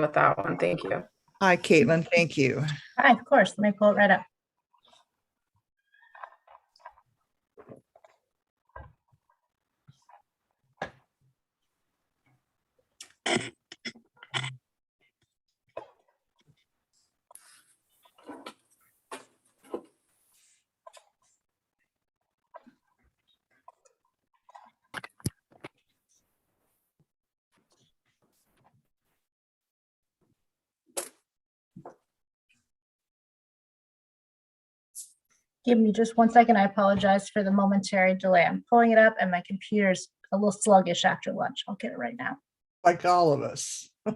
with that one. Thank you. Hi, Caitlin. Thank you. Hi, of course. Let me pull it right up. Give me just 1 second. I apologize for the momentary delay. I'm pulling it up and my computer's a little sluggish after lunch. I'll get it right now. Like all of us. No.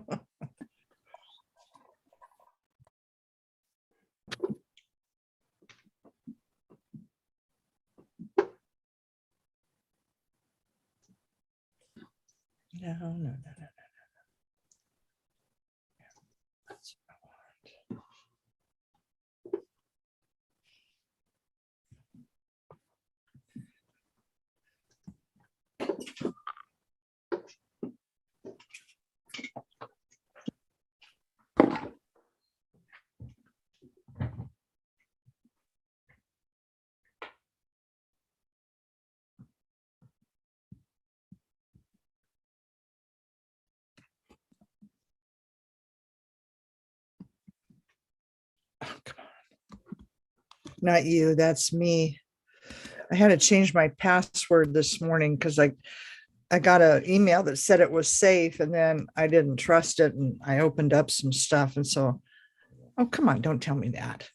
That's what I want. Oh, come on. Not you, that's me. I had to change my password this morning because I got an email that said it was safe and then I didn't trust it and I opened up some stuff. And so, oh, come on, don't tell me that.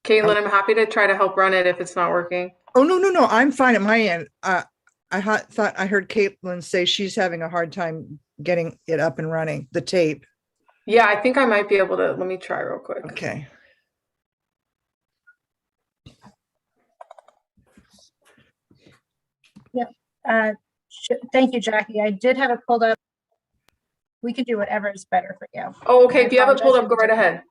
Caitlin, I'm happy to try to help run it if it's not working. Oh, no, I'm fine at my end. Thought I heard Caitlin say she's having a hard time getting it up and running, the tape. Yeah, I think I might be able to. Let me try real quick. Okay. Thank you, Jackie. I did have it pulled up. We could do whatever is better for you. Oh, okay. I If you have it pulled apologize up, go right ahead.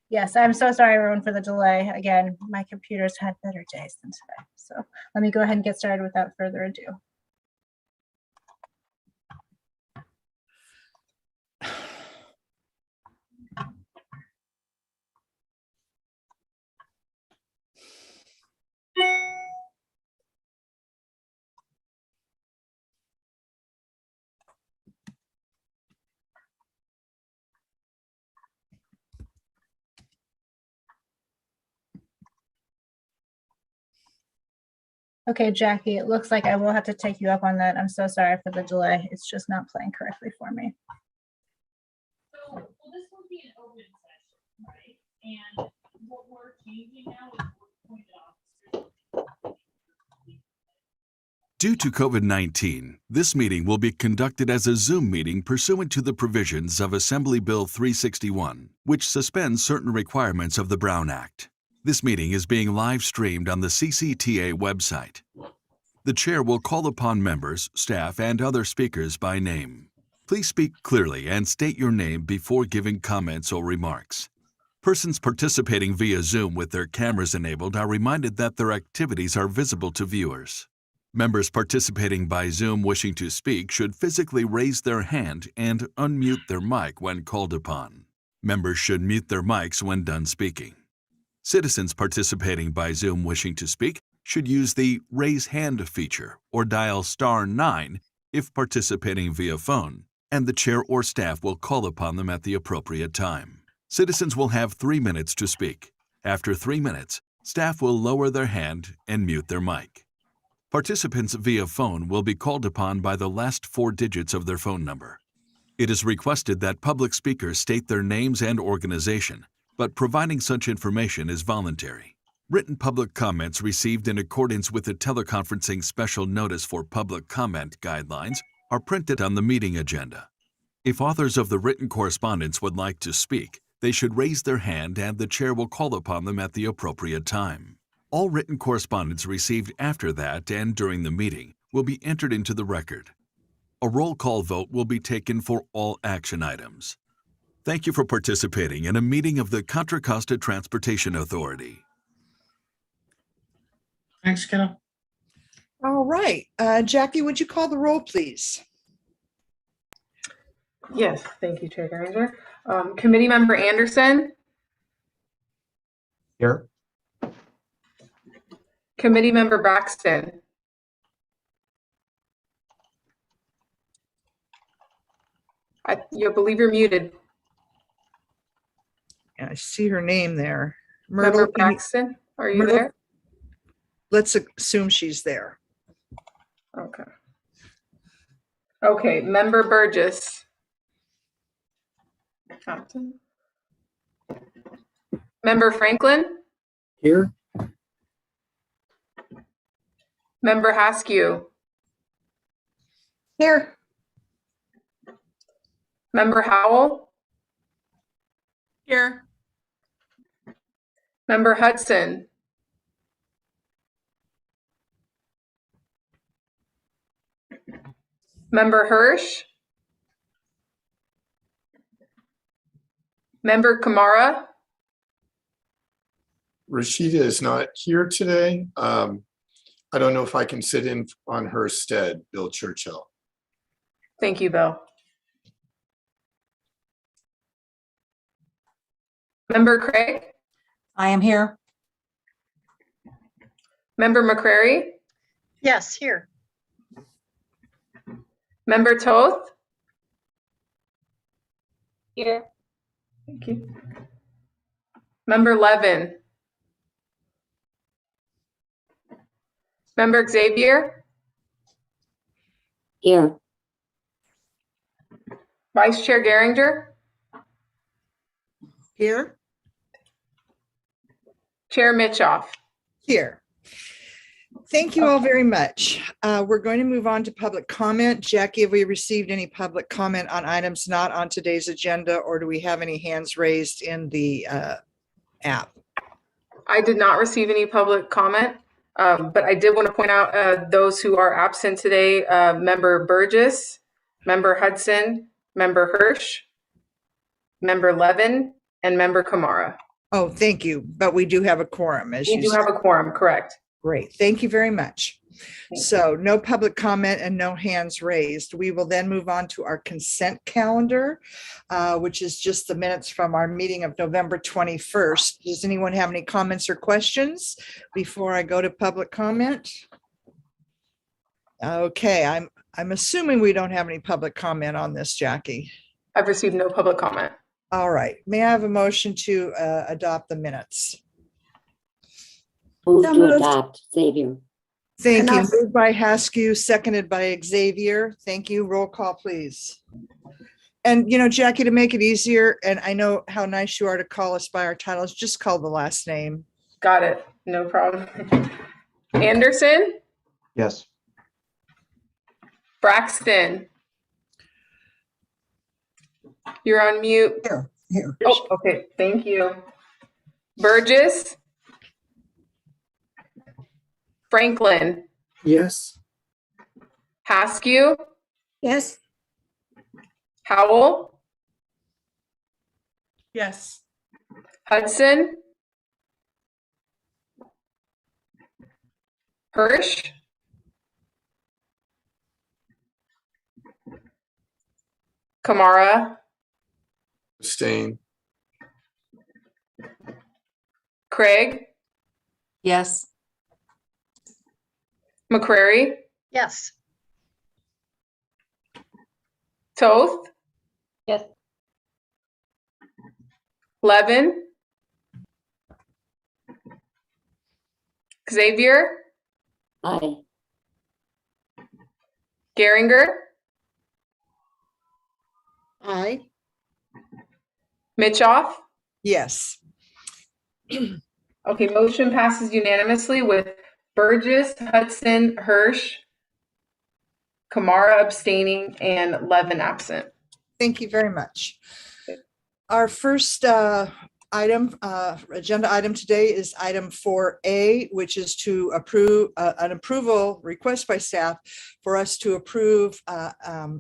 Yes, I'm so sorry, everyone, for the delay. Again, my computer's had better days than today. So let me go ahead and get started without further ado. Okay, Jackie, it looks like I will have to take you up on that. I'm so sorry for the delay. It's just not playing correctly for me. So, well, this will be an open session, right? And what we're changing now is we're appointed officers. Due to COVID-19, this meeting will be conducted as a Zoom meeting pursuant to the provisions of Assembly Bill 361, which suspends certain requirements of the Brown Act. This meeting is being live streamed on the CCTA website. The chair will call upon members, staff, and other speakers by name. Please speak clearly and state your name before giving comments or remarks. Persons participating via Zoom with their cameras enabled are reminded that their activities are visible to viewers. Members participating by Zoom wishing to speak should physically raise their hand and unmute their mic when called upon. Members should mute their mics when done speaking. Citizens participating by Zoom wishing to speak should use the Raise Hand feature or dial *9 if participating via phone, and the chair or staff will call upon them at the appropriate time. Citizens will have 3 minutes to speak. After 3 minutes, staff will lower their hand and mute their mic. Participants via phone will be called upon by the last 4 digits of their phone number. It is requested that public speakers state their names and organization, but providing such information is voluntary. Written public comments received in accordance with the teleconferencing special notice for public comment guidelines are printed on the meeting agenda. If authors of the written correspondence would like to speak, they should raise their hand and the chair will call upon them at the appropriate time. All written correspondence received after that and during the meeting will be entered into the record. A roll call vote will be taken for all action items. Thank you for participating in a meeting of the Contra Costa Transportation Authority. Thanks, Kiddo. All right. Jackie, would you call the roll, please? Yes, thank you, Chair Geringer. Committee Member Anderson, Here. Committee Member Braxton, you believe you're muted. And I see her name there. Member Myrtle, Braxton, are you Myrtle? there? Let's assume she's there. Okay. Okay, Member Burgess. Absent. Member Franklin, Here. Member Haskew, Here. Member Howell, Here. Member Hudson, Member Hirsch, Member Kamara, Rashida is not here today. I don't know if I can sit in on her stead, Bill Churchill. thank you, Bill. Member Craig, I am here. Member McCrary, Yes, here. Member Toth, Here. thank you. Member Levin, Member Xavier, Here. Vice Chair Geringer, Here. Chair Mitchoff. Here. Thank you all very much. We're going to move on to public comment. Jackie, have we received any public comment on items not on today's agenda, or do we have any hands raised in the app? I did not receive any public comment, but I did want to point out those who are absent today, Member Burgess, Member Hudson, Member Hirsch, Member Levin, and Member Kamara. Oh, thank you. But we do have a quorum, as We you do said. have a quorum, correct? Great. Thank you very much. Thank So no public comment and no hands raised. We will then move on to our consent calendar, which is just the minutes from our meeting of November 21st. Does anyone have any comments or questions before I go to public comment? Okay, I'm assuming we don't have any public comment on this, Jackie. I've received no public comment. All right. May I have a motion to adopt the minutes? Move So to moved. adopt, Xavier. Thank you. Enough. Moved by Haskew, seconded by Xavier. Thank you. Roll call, please. And, Jackie, to make it easier, and I know how nice you are to call us by our titles, just call the last name. Got it. No problem. Anderson, Yes. Braxton. You're on mute. Here. Oh, okay. Thank you. Burgess, Franklin, Yes. Haskew, Yes. Howell, Yes. Hudson, Hirsch, Kamara, Abstain. Craig, Yes. McCrary, Yes. Toth, Yes. Levin, Xavier, Aye. Geringer, Aye. Mitchoff. Yes. Okay, motion passes unanimously with Burgess, Hudson, Hirsch, Kamara abstaining, and Levin absent. Thank you very much. Our first agenda item today is item 4A, which is to approve an approval request by staff for us to approve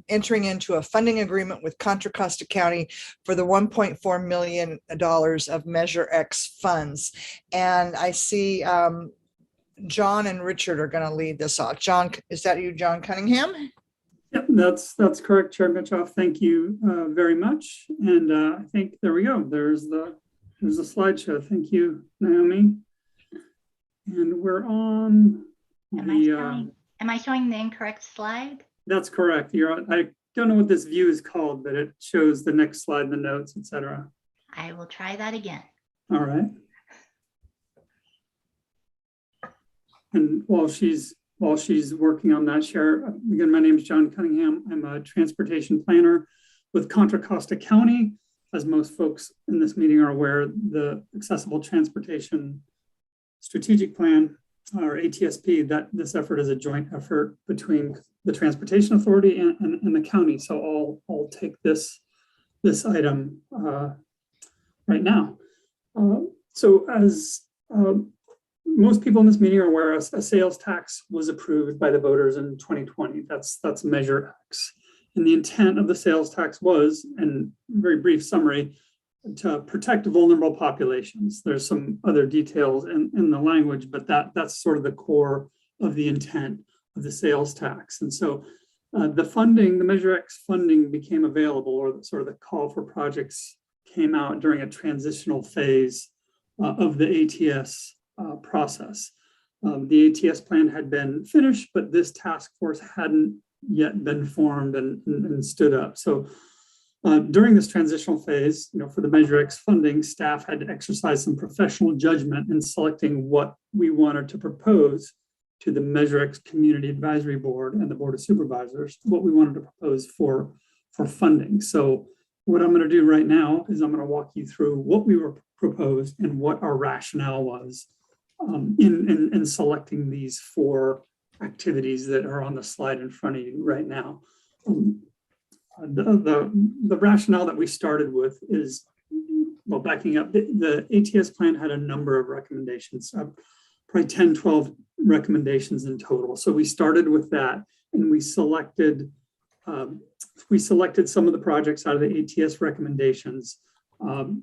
entering into a funding agreement with Contra Costa County for the $1.4 million of Measure X funds. And I see John and Richard are going to lead this off. John, is that you, John Cunningham? Yep, that's correct, Chair Mitchoff. Thank you very much. And I think there we go. There's the slideshow. Thank you, Naomi. And we're on Am I showing the incorrect slide? That's correct. You're on. I don't know what this view is called, but it shows the next slide, the notes, etc. I will try that again. All right. And while she's working on that, share again, my name is John Cunningham. I'm a transportation planner with Contra Costa County. As most folks in this meeting are aware, the Accessible Transportation Strategic Plan, or ATSP, that this effort is a joint effort between the Transportation Authority and the county. So I'll take this item right now. So as most people in this meeting are aware, a sales tax was approved by the voters in 2020. That's Measure X. And the intent of the sales tax was, in very brief summary, to protect vulnerable populations. There's some other details in the language, but that's sort of the core of the intent of the sales tax. And so the funding, the Measure X funding became available, or sort of the call for projects came out during a transitional phase of the ATS process. The ATS plan had been finished, but this task force hadn't yet been formed and stood up. So during this transitional phase, for the Measure X funding, staff had to exercise some professional judgment in selecting what we wanted to propose to the Measure X Community Advisory Board and the Board of Supervisors, what we wanted to propose for funding. So what I'm going to do right now is I'm going to walk you through what we were proposed and what our rationale was in selecting these 4 activities that are on the slide in front of you right now. The rationale that we started with is, well, backing up, the ATS plan had a number of recommendations, probably 10, 12 recommendations in total. So we started with that, and we selected some of the projects out of the ATS recommendations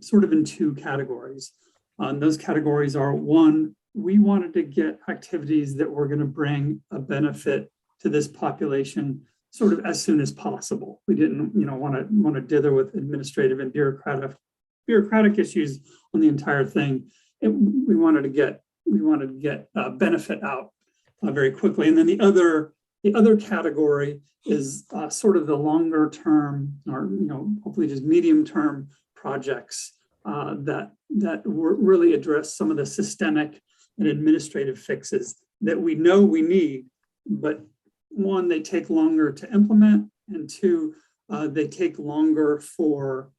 sort of in 2 categories. Those categories are, 1, we wanted to get activities that were going to bring a benefit to this population sort of as soon as possible. We didn't, want to dither with administrative and bureaucratic issues on the entire thing. We wanted to get benefit out very quickly. And then the other category is sort of the longer term, or hopefully just medium term projects that really address some of the systemic and administrative fixes that we know we need, but 1, they take longer to implement, and 2, they take longer for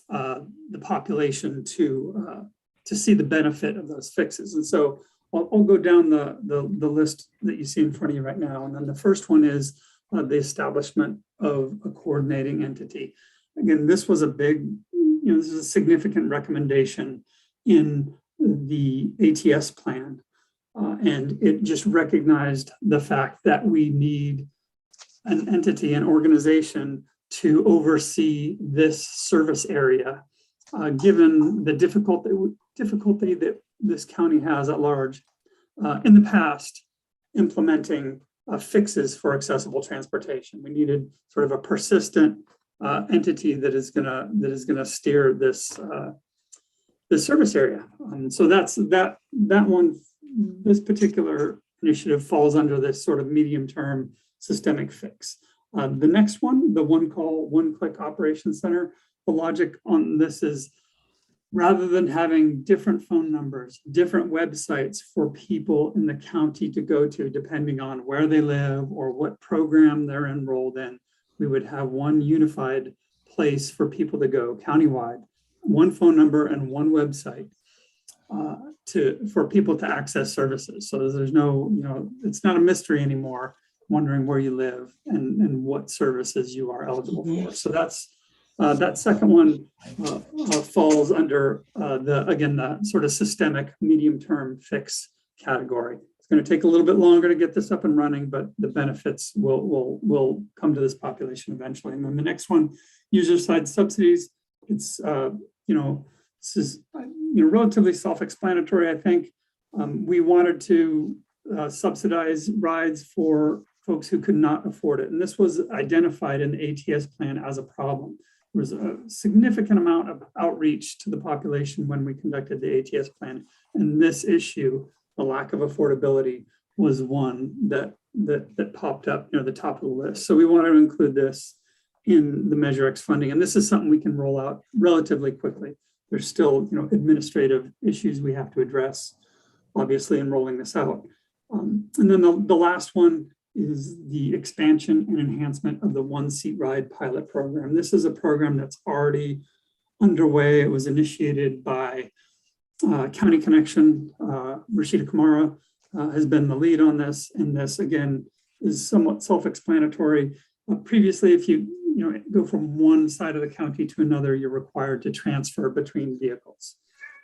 the population to see the benefit of those fixes. And so I'll go down the list that you see in front of you right now. And then the first one is the establishment of a coordinating entity. Again, this was this is a significant recommendation in the ATS plan. And it just recognized the fact that we need an entity, an organization to oversee this service area, given the difficulty that this county has at large in the past implementing fixes for accessible transportation. We needed sort of a persistent entity that is gonna steer this service area. So that's that one. This particular initiative falls under this sort of medium-term systemic fix. The next one, the one call, one-click operations center, the logic on this is, rather than having different phone numbers, different websites for people in the county to go to, depending on where they live or what program they're enrolled in, we would have one unified place for people to go countywide, one phone number and one website for people to access services. So there's no, it's not a mystery anymore, wondering where you live and what services you are eligible for. So that's that second one falls under the sort of systemic medium-term fix category. It's going to take a little bit longer to get this up and running, but the benefits will come to this population eventually. And then the next one, user-side subsidies. It's this is relatively self-explanatory. I think we wanted to subsidize rides for folks who could not afford it. And this was identified in the ATS plan as a problem. There was a significant amount of outreach to the population when we conducted the ATS plan. And this issue, the lack of affordability, was one that popped up near the top of the list. So we wanted to include this in the Measure X funding. And this is something we can roll out relatively quickly. There's still, administrative issues we have to address, obviously, in rolling this out. And then the last one is the expansion and enhancement of the one-seat ride pilot program. This is a program that's already underway. It was initiated by County Connection. Rashida Kamara has been the lead on this, and this again is somewhat self-explanatory. Previously, if you go from one side of the county to another, you're required to transfer between vehicles.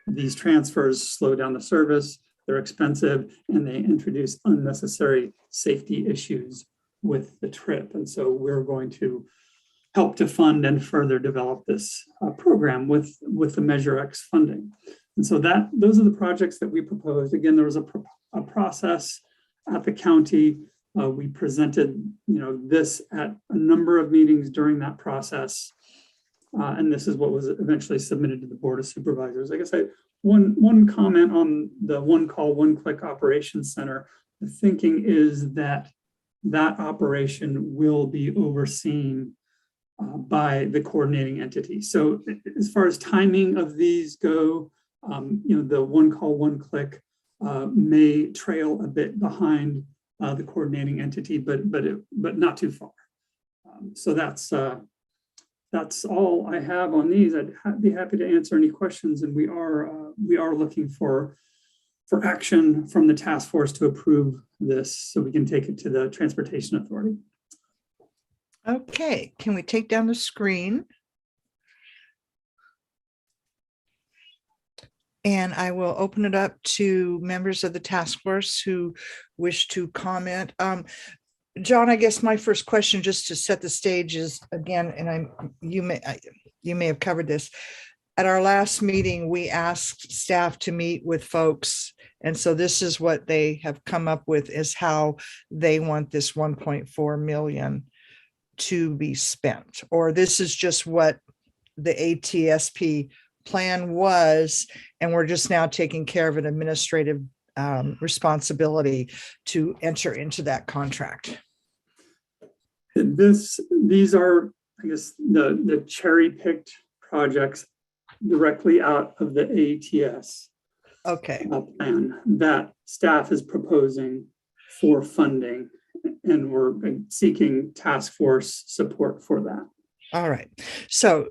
These transfers slow down the service, they're expensive, and they introduce unnecessary safety issues with the trip. And so we're going to help to fund and further develop this program with the Measure X funding. And so those are the projects that we proposed. Again, there was a process at the county. We presented, this at a number of meetings during that process. And this is what was eventually submitted to the Board of Supervisors. I guess one comment on the one call, one click operations center. The thinking is that operation will be overseen by the coordinating entity. So as far as timing of these go, the one call, one click may trail a bit behind the coordinating entity, but not too far. So that's all I have on these. I'd be happy to answer any questions, and we are looking for action from the task force to approve this so we can take it to the Transportation Authority. Okay, can we take down the screen? And I will open it up to members of the task force who wish to comment. John, I guess my first question, just to set the stage, is again, and you may have covered this. At our last meeting, we asked staff to meet with folks. And so this is what they have come up with, is how they want this 1.4 million to be spent. Or this is just what the ATSP plan was, and we're just now taking care of an administrative responsibility to enter into that contract. These are, I guess, the cherry-picked projects directly out of the ATS plan that staff is proposing for funding, and we're seeking task force support for that. All right. So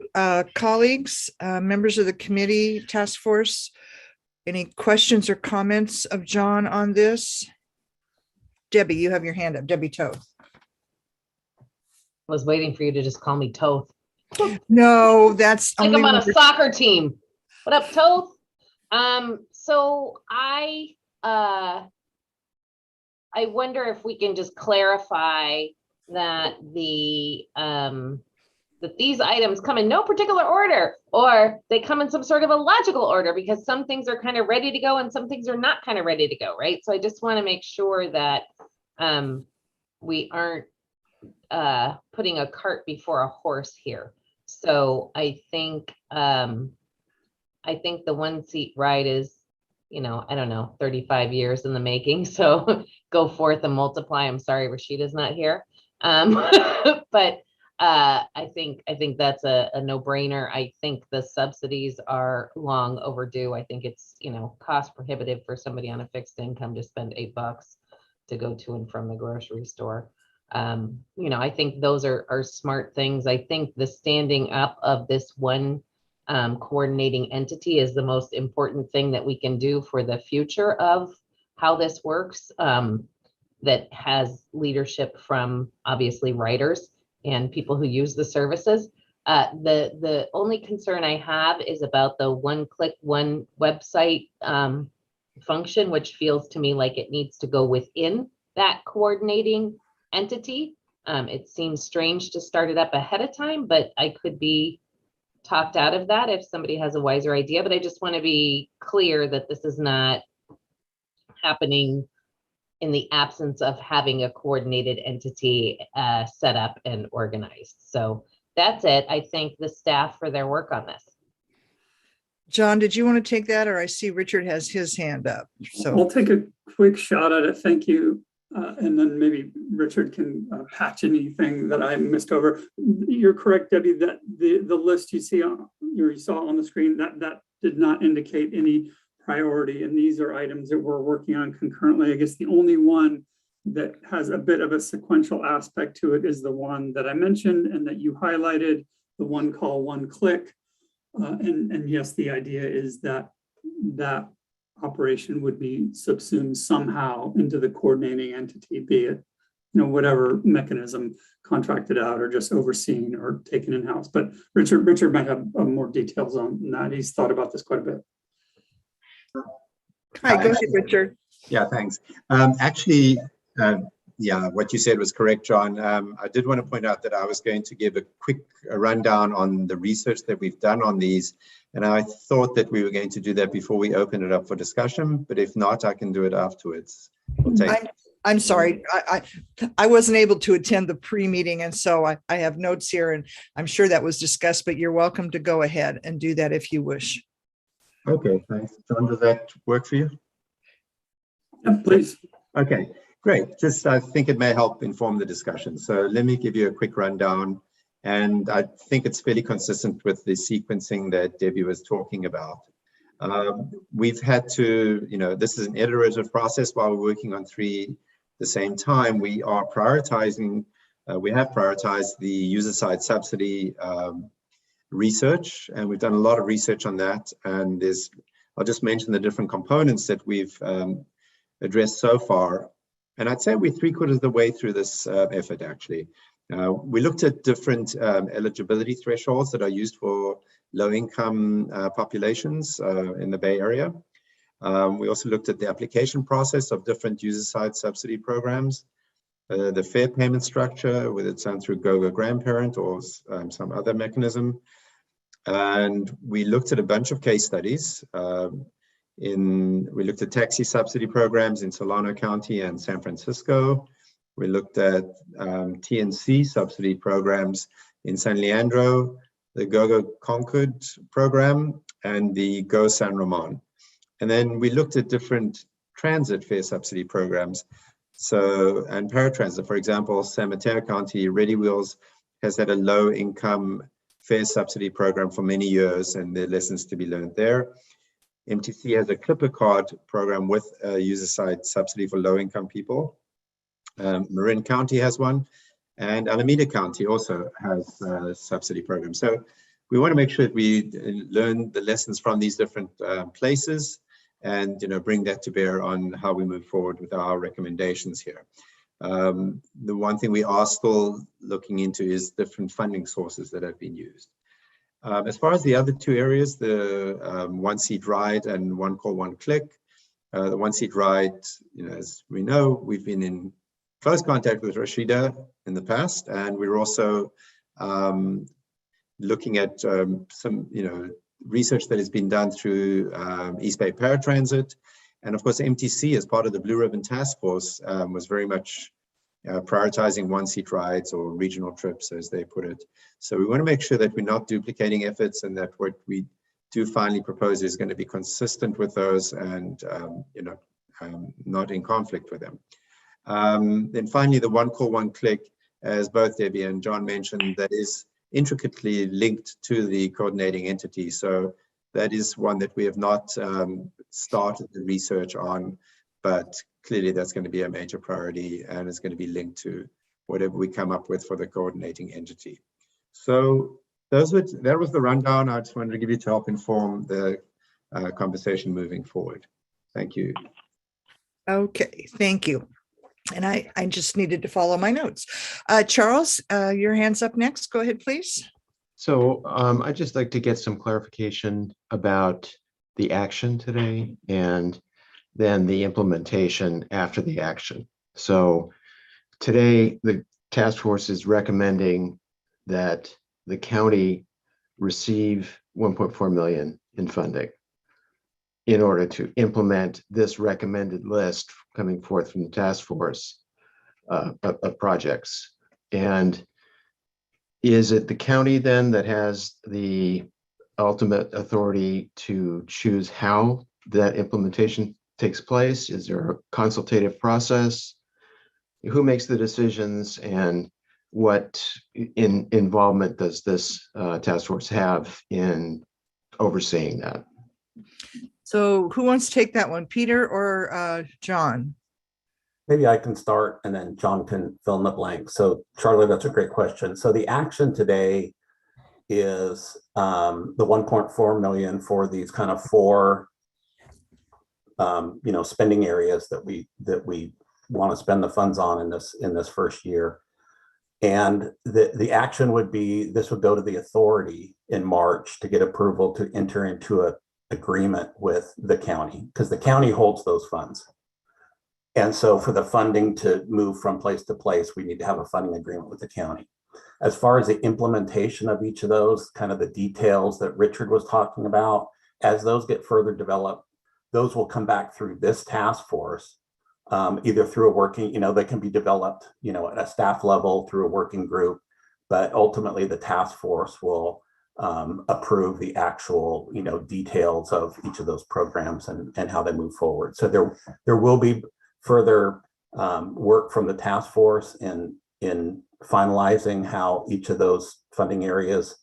colleagues, members of the committee, task force, any questions or comments of John on this? Debbie, you have your hand up. Debbie Toth. I was waiting for you to just call me Toth. No, that's like I'm on a soccer team. What up, Toth? So I wonder if we can just clarify that that these items come in no particular order, or they come in some sort of a logical order, because some things are kind of ready to go and some things are not kind of ready to go, right? So I just want to make sure that we aren't putting a cart before a horse here. So I think the one seat ride is, I don't know, 35 years in the making. So go forth and multiply. I'm sorry, Rashida's not here. But I think that's a no-brainer. I think the subsidies are long overdue. I think it's, cost prohibitive for somebody on a fixed income to spend $8 to go to and from the grocery store. I think those are smart things. I think the standing up of this one coordinating entity is the most important thing that we can do for the future of how this works, that has leadership from obviously writers and people who use the services. The only concern I have is about the one click, one website function, which feels to me like it needs to go within that coordinating entity. It seems strange to start it up ahead of time, but I could be talked out of that if somebody has a wiser idea. But I just want to be clear that this is not happening in the absence of having a coordinated entity set up and organized. So that's it. I thank the staff for their work on this. John, did you want to take that, or I see Richard has his hand up? So I'll take a quick shot at it. Thank you. And then maybe Richard can patch anything that I missed over. You're correct, Debbie, that the list you see on, you saw on the screen, that did not indicate any priority. And these are items that we're working on concurrently. I guess the only one that has a bit of a sequential aspect to it is the one that I mentioned and that you highlighted, the one call, one click. And yes, the idea is that that operation would be subsumed somehow into the coordinating entity, be it, whatever mechanism, contracted out or just overseen or taken in-house. But Richard might have more details on that. He's thought about this quite a bit. hi, go ahead, Richard. Yeah, thanks. Actually, yeah, what you said was correct, John. I did want to point out that I was going to give a quick rundown on the research that we've done on these. And I thought that we were going to do that before we open it up for discussion, but if not, I can do it afterwards. I'm sorry, I wasn't able to attend the pre-meeting, and so I have notes here, and I'm sure that was discussed, but you're welcome to go ahead and do that if you wish. Okay, thanks. John, does that work for you? Yeah, please. Okay, great. Just, I think it may help inform the discussion. So let me give you a quick rundown. And I think it's fairly consistent with the sequencing that Debbie was talking about. We've had to, this is an iterative process while we're working on 3 at the same time. We are prioritizing, we have prioritized the user side subsidy research, and we've done a lot of research on that. And I'll just mention the different components that we've addressed so far. And I'd say we're 3/4 of the way through this effort, actually. We looked at different eligibility thresholds that are used for low-income populations in the Bay Area. We also looked at the application process of different user-side subsidy programs, the fair payment structure, whether it's done through GOGO grandparent or some other mechanism. And we looked at a bunch of case studies. We looked at taxi subsidy programs in Solano County and San Francisco. We looked at TNC subsidy programs in San Leandro, the GOGO Concord program, and the Go San Ramon. And then we looked at different transit fare subsidy programs. So, and Paratransit, for example, San Mateo County, Ready Wheels has had a low income fare subsidy program for many years, and there are lessons to be learned there. MTC has a Clipper card program with a user side subsidy for low income people. Marin County has one, and Alameda County also has a subsidy program. So we want to make sure that we learn the lessons from these different places and bring that to bear on how we move forward with our recommendations here. The one thing we are still looking into is different funding sources that have been used. As far as the other 2 areas, the one-seat ride and one call, one click. The one-seat ride, as we know, we've been in close contact with Rashida in the past, and we're also looking at some, research that has been done through East Bay Paratransit, and of course MTC as part of the Blue Ribbon Task Force was very much prioritizing one-seat rides or regional trips, as they put it. So we want to make sure that we're not duplicating efforts, and that what we do finally propose is going to be consistent with those and not in conflict with them. Then finally, the one call, one click, as both Debbie and John mentioned, that is intricately linked to the coordinating entity. So that is one that we have not started the research on, but clearly that's going to be a major priority, and it's going to be linked to whatever we come up with for the coordinating entity. So that was the rundown. I just wanted to give you to help inform the conversation moving forward. Thank you. Okay, thank you. And I just needed to follow my notes. Charles, your hand's up next. Go ahead, please. So I'd just like to get some clarification about the action today and then the implementation after the action. So today, the task force is recommending that the county receive $1.4 million in funding. in order to implement this recommended list coming forth from the task force of projects. And is it the county then that has the ultimate authority to choose how that implementation takes place? Is there a consultative process? Who makes the decisions, and what involvement does this task force have in overseeing that? So who wants to take that one, Peter or John? Maybe I can start and then John can fill in the blank. So Charlie, that's a great question. So the action today is the 1.4 million for these kind of 4 spending areas that we want to spend the funds on in this first year. And the action would be, this would go to the authority in March to get approval to enter into an agreement with the county, because the county holds those funds. And so for the funding to move from place to place, we need to have a funding agreement with the county. As far as the implementation of each of those, kind of the details that Richard was talking about, as those get further developed, those will come back through this task force, either through a working, they can be developed, at a staff level through a working group, but ultimately the task force will approve the actual, details of each of those programs and how they move forward. So there will be further work from the task force in finalizing how each of those funding areas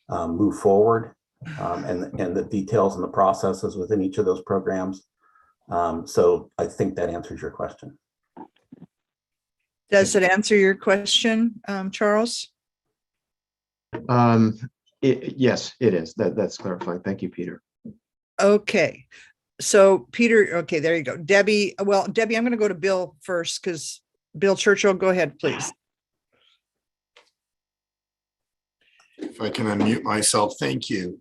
move forward, and the details and the processes within each of those programs. So I think that answers your question. Does it answer your question, Charles? Yes, it is. That's clarifying. Thank you, Peter. Okay. So Peter, okay, there you go. Debbie, well, Debbie, I'm going to go to Bill first because Bill Churchill, go ahead, please. If I can unmute myself, thank you.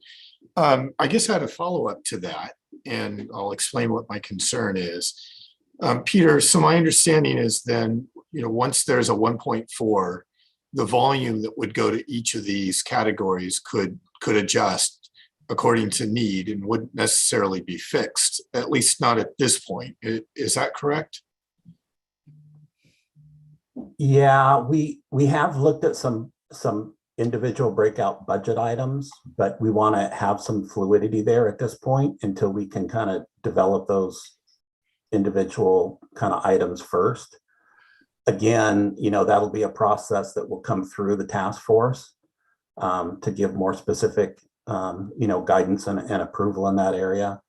I guess I had a follow-up to that, and I'll explain what my concern is. Peter, so my understanding is then, once there's a 1.4, the volume that would go to each of these categories could adjust according to need and wouldn't necessarily be fixed, at least not at this point. Is that correct? Yeah, we have looked at some individual breakout budget items, but we want to have some fluidity there at this point until we can kind of develop those individual kind of items first. Again, that'll be a process that will come through the task force to give more specific guidance and approval in that area,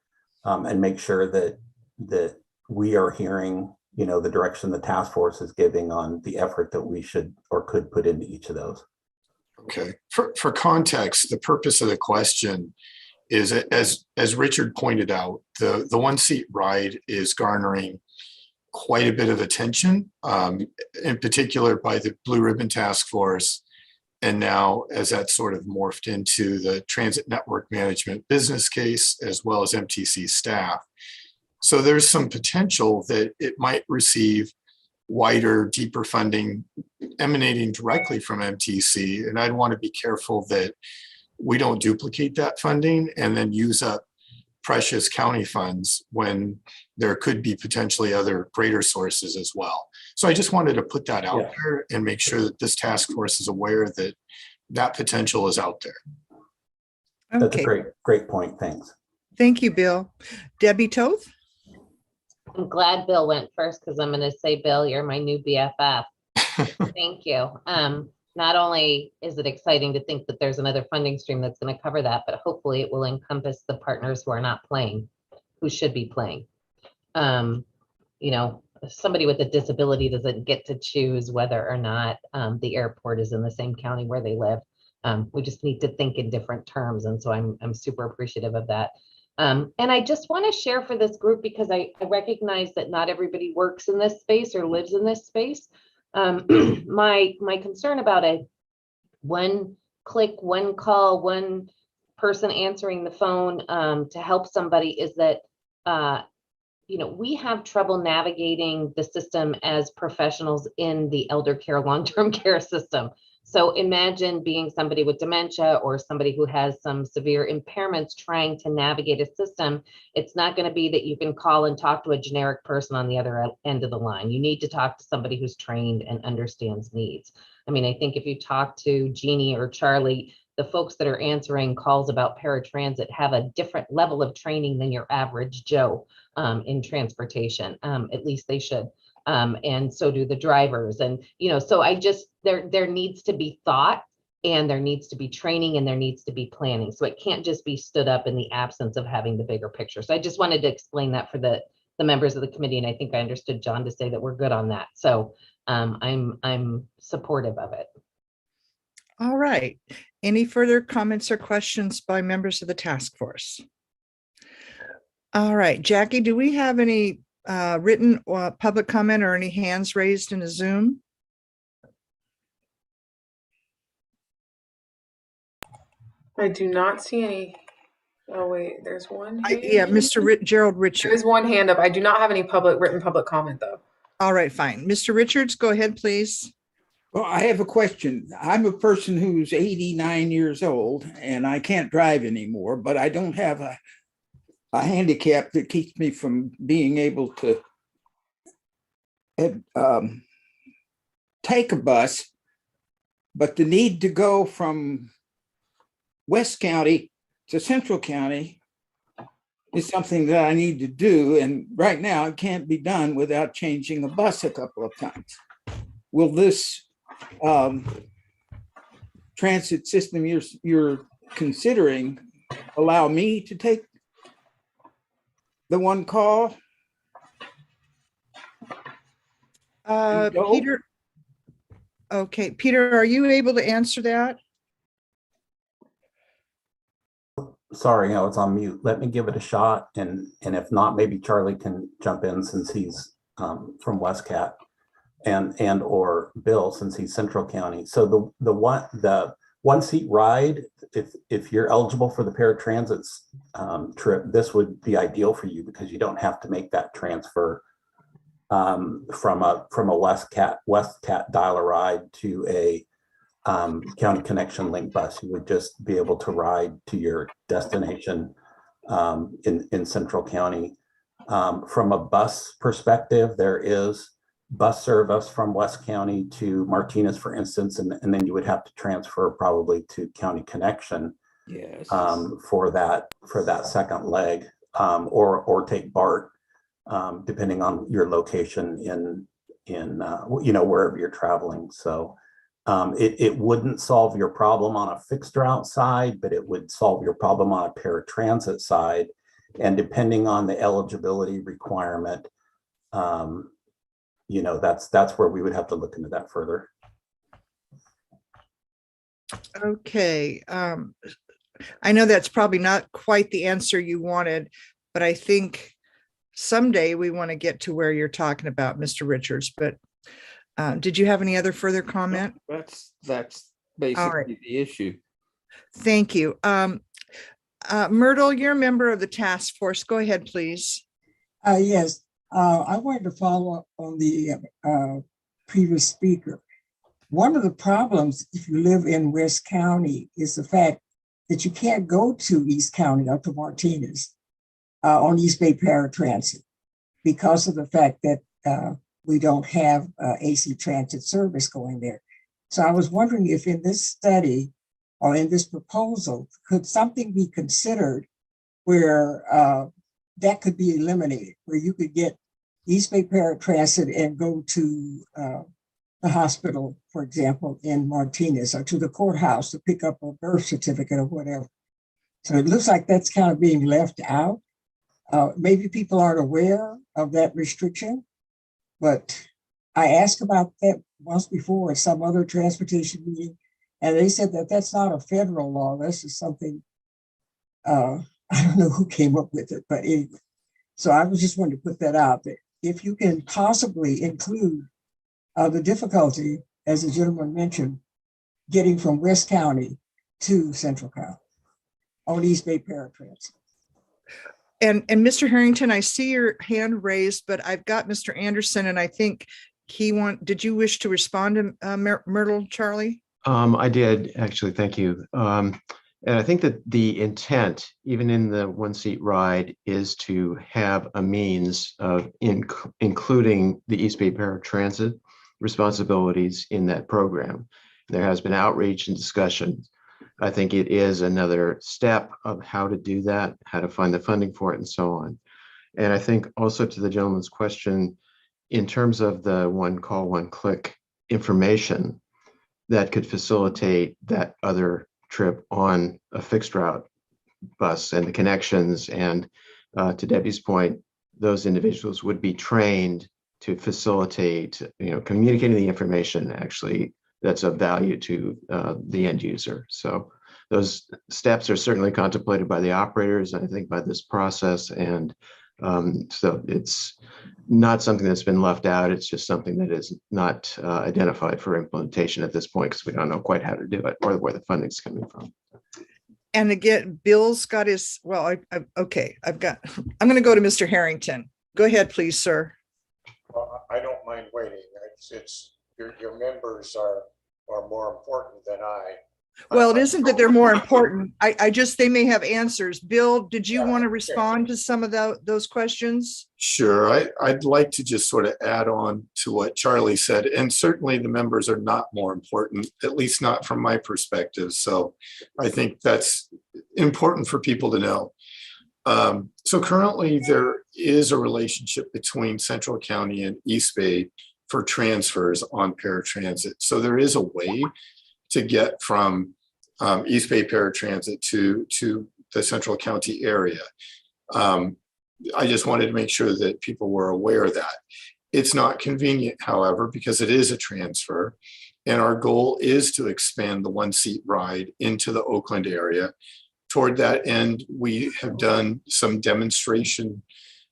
and make sure that we are hearing, the direction the task force is giving on the effort that we should or could put into each of those. Okay. For context, the purpose of the question is, as Richard pointed out, the one seat ride is garnering quite a bit of attention, in particular by the Blue Ribbon Task Force. And now, as that sort of morphed into the Transit Network Management business case, as well as MTC staff. So there's some potential that it might receive wider, deeper funding emanating directly from MTC. And I'd want to be careful that we don't duplicate that funding and then use up precious county funds when there could be potentially other greater sources as well. So I just wanted to put that out there and make sure that this task force is aware that that potential is out there. That's a great point. Thanks. Thank you, Bill. Debbie Toth? I'm glad Bill went first because I'm going to say, Bill, you're my new BFF. Thank you. Not only is it exciting to think that there's another funding stream that's going to cover that, but hopefully it will encompass the partners who are not playing, who should be playing. Somebody with a disability doesn't get to choose whether or not the airport is in the same county where they live. We just need to think in different terms. And so I'm super appreciative of that. And I just want to share for this group because I recognize that not everybody works in this space or lives in this space. My concern about a one click, one call, one person answering the phone to help somebody is that we have trouble navigating the system as professionals in the elder care, long-term care system. So imagine being somebody with dementia or somebody who has some severe impairments trying to navigate a system. It's not going to be that you can call and talk to a generic person on the other end of the line. You need to talk to somebody who's trained and understands needs. I mean, I think if you talk to Jeannie or Charlie, the folks that are answering calls about paratransit have a different level of training than your average Joe in transportation. At least they should. And so do the drivers. And, so there needs to be thought, and there needs to be training, and there needs to be planning. So it can't just be stood up in the absence of having the bigger picture. So I just wanted to explain that for the members of the committee. And I think I understood John to say that we're good on that. So I'm supportive of it. All right. Any further comments or questions by members of the task force? All right, Jackie, do we have any written public comment or any hands raised in a Zoom? I do not see any. Oh, wait, there's one. Yeah, Mr. Gerald Richards. There is one hand up. I do not have any written public comment, though. All right, fine. Mr. Richards, go ahead, please. Well, I have a question. I'm a person who's 89 years old and I can't drive anymore, but I don't have a handicap that keeps me from being able to take a bus. But the need to go from West County to Central County is something that I need to do. And right now it can't be done without changing a bus a couple of times. Will this transit system you're considering allow me to take the one call? Peter. Okay, Peter, are you able to answer that? Sorry, no, it's on mute. Let me give it a shot. And if not, maybe Charlie can jump in since he's from West Cat. And or Bill, since he's Central County. So the one seat ride, if you're eligible for the paratransit trip, this would be ideal for you because you don't have to make that transfer from a West Cat dial-a-ride to a county connection link bus. You would just be able to ride to your destination in Central County. From a bus perspective, there is bus service from West County to Martinez, for instance, and then you would have to transfer probably to County Connection. Yes. For that second leg, or take BART, depending on your location in wherever you're traveling. So it wouldn't solve your problem on a fixed route side, but it would solve your problem on a paratransit side. And depending on the eligibility requirement, that's where we would have to look into that further. Okay. I know that's probably not quite the answer you wanted, but I think someday we want to get to where you're talking about, Mr. Richards. But did you have any other further comment? That's basically the issue. Thank you. Myrtle, you're a member of the task force. Go ahead, please. Yes. I wanted to follow up on the previous speaker. One of the problems if you live in West County is the fact that you can't go to East County or to Martinez on East Bay Paratransit because of the fact that we don't have AC transit service going there. So I was wondering if in this study or in this proposal, could something be considered where that could be eliminated, where you could get East Bay Paratransit and go to the hospital, for example, in Martinez, or to the courthouse to pick up a birth certificate or whatever. So it looks like that's kind of being left out. Maybe people aren't aware of that restriction, but I asked about that once before at some other transportation meeting, and they said that that's not a federal law. This is something, I don't know who came up with it, but anyway. So I was just wanting to put that out there. If you can possibly include the difficulty, as the gentleman mentioned, getting from West County to Central County on East Bay Paratransit. And Mr. Harrington, I see your hand raised, but I've got Mr. Anderson, and I think did you wish to respond to Myrtle, Charlie? I did actually, thank you. And I think that the intent, even in the one-seat ride, is to have a means of including the East Bay Paratransit responsibilities in that program. There has been outreach and discussion. I think it is another step of how to do that, how to find the funding for it, and so on. And I think also to the gentleman's question, in terms of the one call, one click information that could facilitate that other trip on a fixed route bus and the connections. And to Debbie's point, those individuals would be trained to facilitate, communicating the information actually that's of value to the end user. So those steps are certainly contemplated by the operators, I think, by this process. And so it's not something that's been left out. It's just something that is not identified for implementation at this point because we don't know quite how to do it or where the funding's coming from. And again, Bill's got his, well, I'm going to go to Mr. Harrington. Go ahead, please, sir. Well, I don't mind waiting. It's your members are more important than I. Well, it isn't that they're more important. They may have answers. Bill, did you want to respond to some of those questions? Sure. I'd like to just sort of add on to what Charlie said. And certainly the members are not more important, at least not from my perspective. So I think that's important for people to know. So currently there is a relationship between Central County and East Bay for transfers on paratransit. So there is a way to get from East Bay Paratransit to the Central County area. I just wanted to make sure that people were aware of that. It's not convenient, however, because it is a transfer. And our goal is to expand the one-seat ride into the Oakland area. Toward that end, we have done some demonstration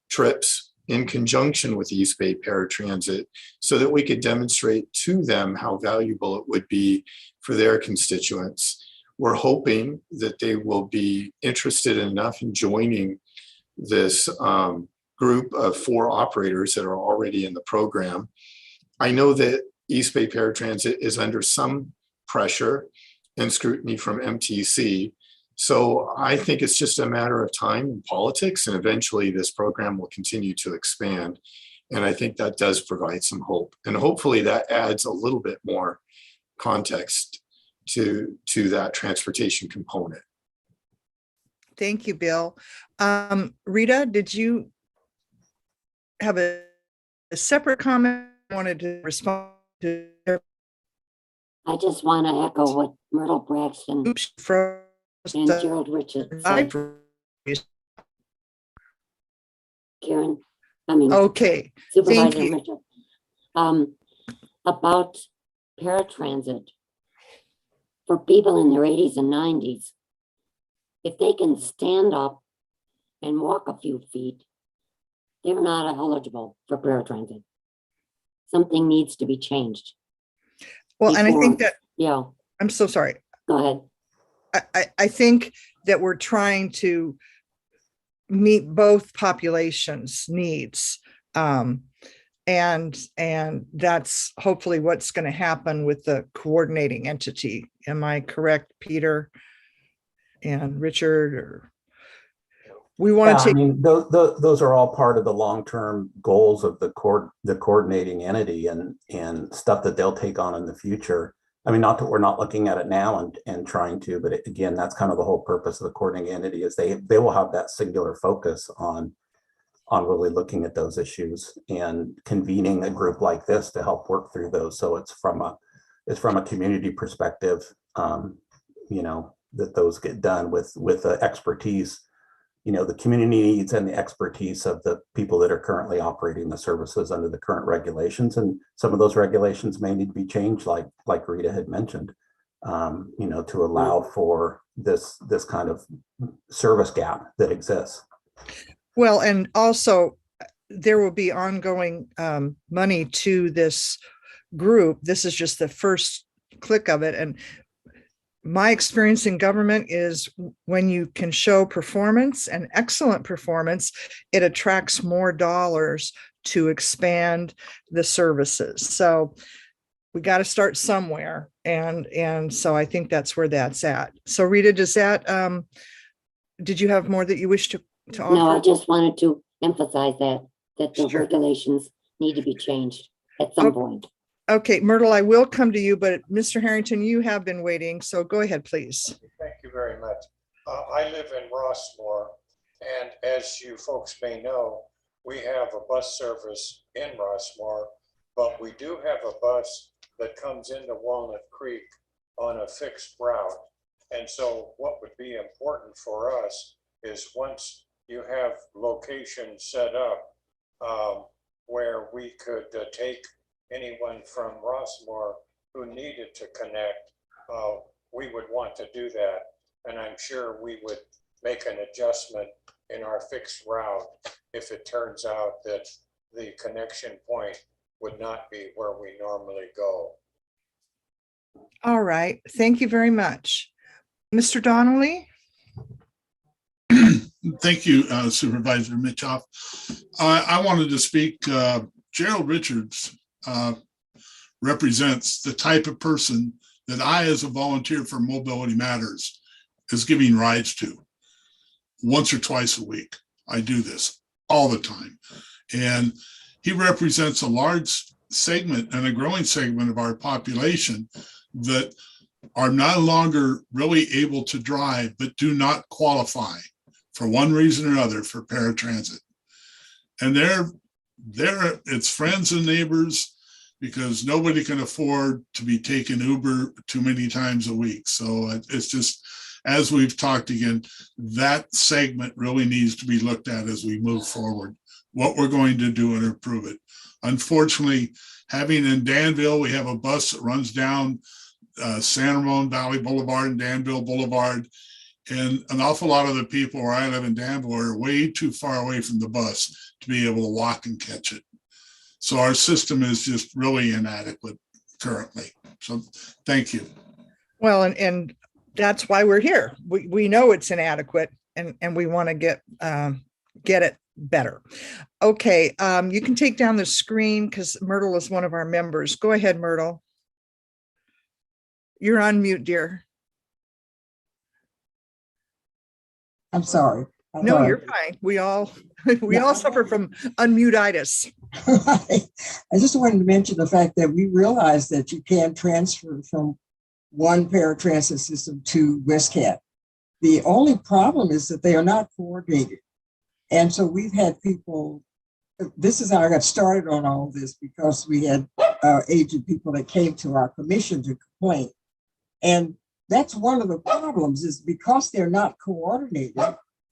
trips in conjunction with East Bay Paratransit so that we could demonstrate to them how valuable it would be for their constituents. We're hoping that they will be interested enough in joining this group of 4 operators that are already in the program. I know that East Bay Paratransit is under some pressure and scrutiny from MTC. So I think it's just a matter of time and politics, and eventually this program will continue to expand. And I think that does provide some hope. And hopefully that adds a little bit more context to that transportation component. Thank you, Bill. Rita, did you have a separate comment you wanted to respond to? I just want to echo what Myrtle Braxton and Gerald Richards said. Karen, okay. Supervisor Mitchell, about paratransit. For people in their 80s and 90s, if they can stand up and walk a few feet, they're not eligible for paratransit. Something needs to be changed. Well, and I think that, yeah, I'm so sorry. Go ahead. I think that we're trying to meet both populations' needs. And that's hopefully what's going to happen with the coordinating entity. Am I correct, Peter and Richard? Or we want to take. I mean, those are all part of the long-term goals of the coordinating entity and stuff that they'll take on in the future. I mean, not that we're not looking at it now and trying to, but again, that's kind of the whole purpose of the coordinating entity is they will have that singular focus on really looking at those issues and convening a group like this to help work through those. So it's from a community perspective, that those get done with the expertise, the community needs and the expertise of the people that are currently operating the services under the current regulations. And some of those regulations may need to be changed, like Rita had mentioned, to allow for this kind of service gap that exists. Well, and also there will be ongoing money to this group. This is just the first click of it. And my experience in government is when you can show performance and excellent performance, it attracts more dollars to expand the services. So we got to start somewhere. And so I think that's where that's at. So Rita, does that, did you have more that you wish to offer? No, I just wanted to emphasize that the Sure. regulations need to be changed at some point. Okay, Myrtle, I will come to you, but Mr. Harrington, you have been waiting, so go ahead, please. Thank you very much. I live in Rossmore, and as you folks may know, we have a bus service in Rossmore, but we do have a bus that comes into Walnut Creek on a fixed route. And so what would be important for us is once you have locations set up where we could take anyone from Rossmore who needed to connect, we would want to do that. And I'm sure we would make an adjustment in our fixed route if it turns out that the connection point would not be where we normally go. All right, thank you very much. Mr. Donnelly? Thank you, Supervisor Mitchoff. I wanted to speak, Gerald Richards represents the type of person that I, as a volunteer for Mobility Matters, is giving rides to once or twice a week. I do this all the time. And he represents a large segment and a growing segment of our population that are no longer really able to drive, but do not qualify for one reason or another for paratransit. And it's friends and neighbors, because nobody can afford to be taking Uber too many times a week. So it's just, as we've talked again, that segment really needs to be looked at as we move forward, what we're going to do and improve it. Unfortunately, having in Danville, we have a bus that runs down San Ramon Valley Boulevard and Danville Boulevard. And an awful lot of the people where I live in Danville are way too far away from the bus to be able to walk and catch it. So our system is just really inadequate currently. So thank you. Well, and that's why we're here. We know it's inadequate, and we want to get it better. Okay, you can take down the screen because Myrtle is one of our members. Go ahead, Myrtle. You're on mute, dear. I'm sorry. No, you're fine. We all suffer from unmute-itis. I just wanted to mention the fact that we realized that you can transfer from one paratransit system to WestCat. The only problem is that they are not coordinated. And so we've had people, this is how I got started on all this, because we had aged people that came to our commission to complain. And that's one of the problems, is because they're not coordinated,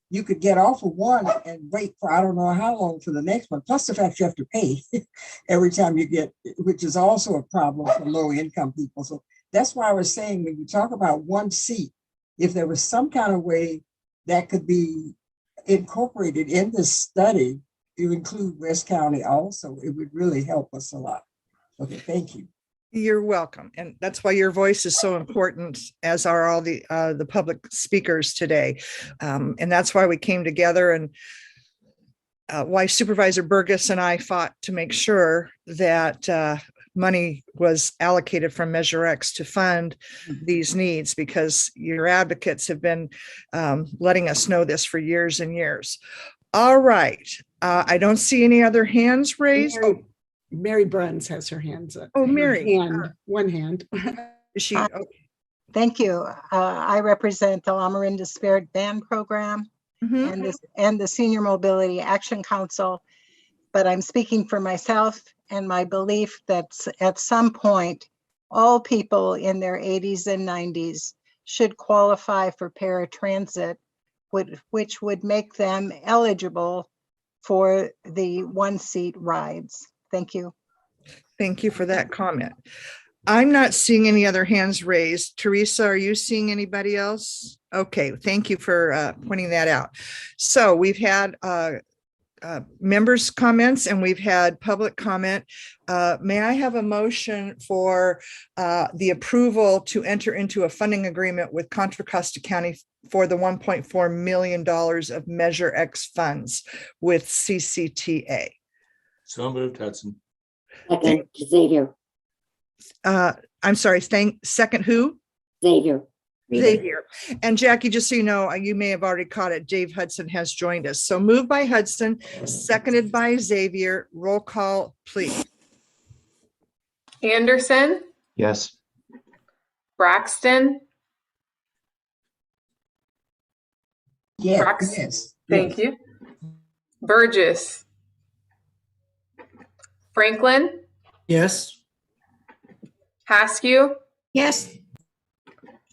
you could get off of one and wait for I don't know how long for the next one. Plus the fact you have to pay every time you get, which is also a problem for low income people. So that's why I was saying, when you talk about one seat, if there was some kind of way that could be incorporated in this study to include West County also, it would really help us a lot. Okay, thank you. You're welcome. And that's why your voice is so important, as are all the public speakers today. And that's why we came together, and why Supervisor Burgess and I fought to make sure that money was allocated from Measure X to fund these needs, because your advocates have been letting us know this for years and years. All right. I don't see any other hands raised. Mary Bruns has her hands up. Oh, Mary. One hand. Is she? Okay. Thank you. I represent the Lamarinda Spirit Band Program and the Senior Mobility Action Council, but I'm speaking for myself and my belief that at some point, all people in their 80s and 90s should qualify for paratransit, which would make them eligible for the one-seat rides. Thank you. Thank you for that comment. I'm not seeing any other hands raised. Teresa, are you seeing anybody else? Okay, thank you for pointing that out. So we've had members' comments and we've had public comment. May I have a motion for the approval to enter into a funding agreement with Contra Costa County for the $1.4 million of Measure X funds with CCTA? So moved, Hudson. Second, Xavier. I'm sorry, second who? Xavier. Xavier. And Jackie, just so you know, you may have already caught it, Dave Hudson has joined us. So moved by Hudson, seconded by Xavier. Roll call, please. Anderson, Yes. Braxton, Yes. thank you. Burgess, Franklin, Yes. Haskew, Yes.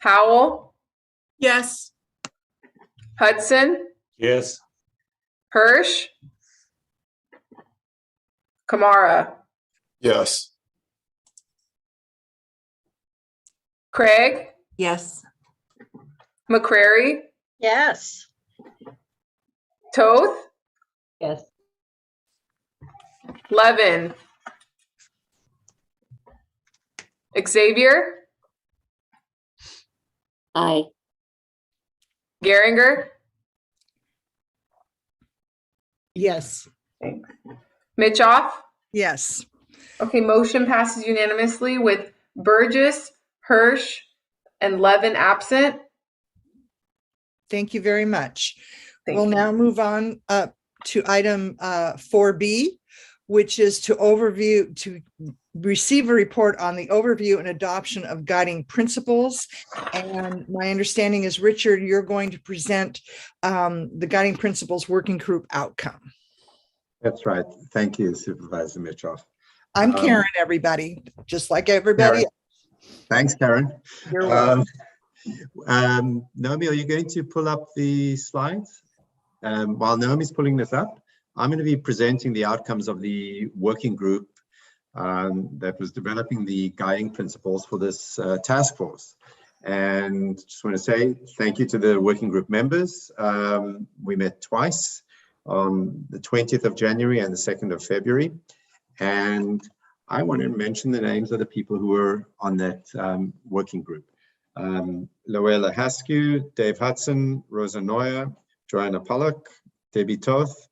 Howell, Yes. Hudson, Yes. Hirsch, Kamara, Yes. Craig, Yes. McCrary, Yes. Toth, Yes. Levin, Xavier, Aye. Geringer, Yes. Mitchoff. Yes. Okay, motion passes unanimously with Burgess, Hirsch, and Levin absent. Thank you very much. Thank We'll you. now move on up to item 4B, which is to receive a report on the overview and adoption of guiding principles. And my understanding is, Richard, you're going to present the guiding principles working group outcome. That's right. Thank you, Supervisor Mitchoff. I'm Karen, everybody, just like everybody. Karen. Thanks, Karen. You're welcome. Naomi, are you going to pull up the slides? While Naomi's pulling this up, I'm going to be presenting the outcomes of the working group that was developing the guiding principles for this task force. And just want to say thank you to the working group members. We met twice, on the 20th of January and the 2nd of February. And I want to mention the names of the people who were on that working group. Loela Haskew, Dave Hudson, Rosa Neuer, Joanna Pollock, Debbie Toth,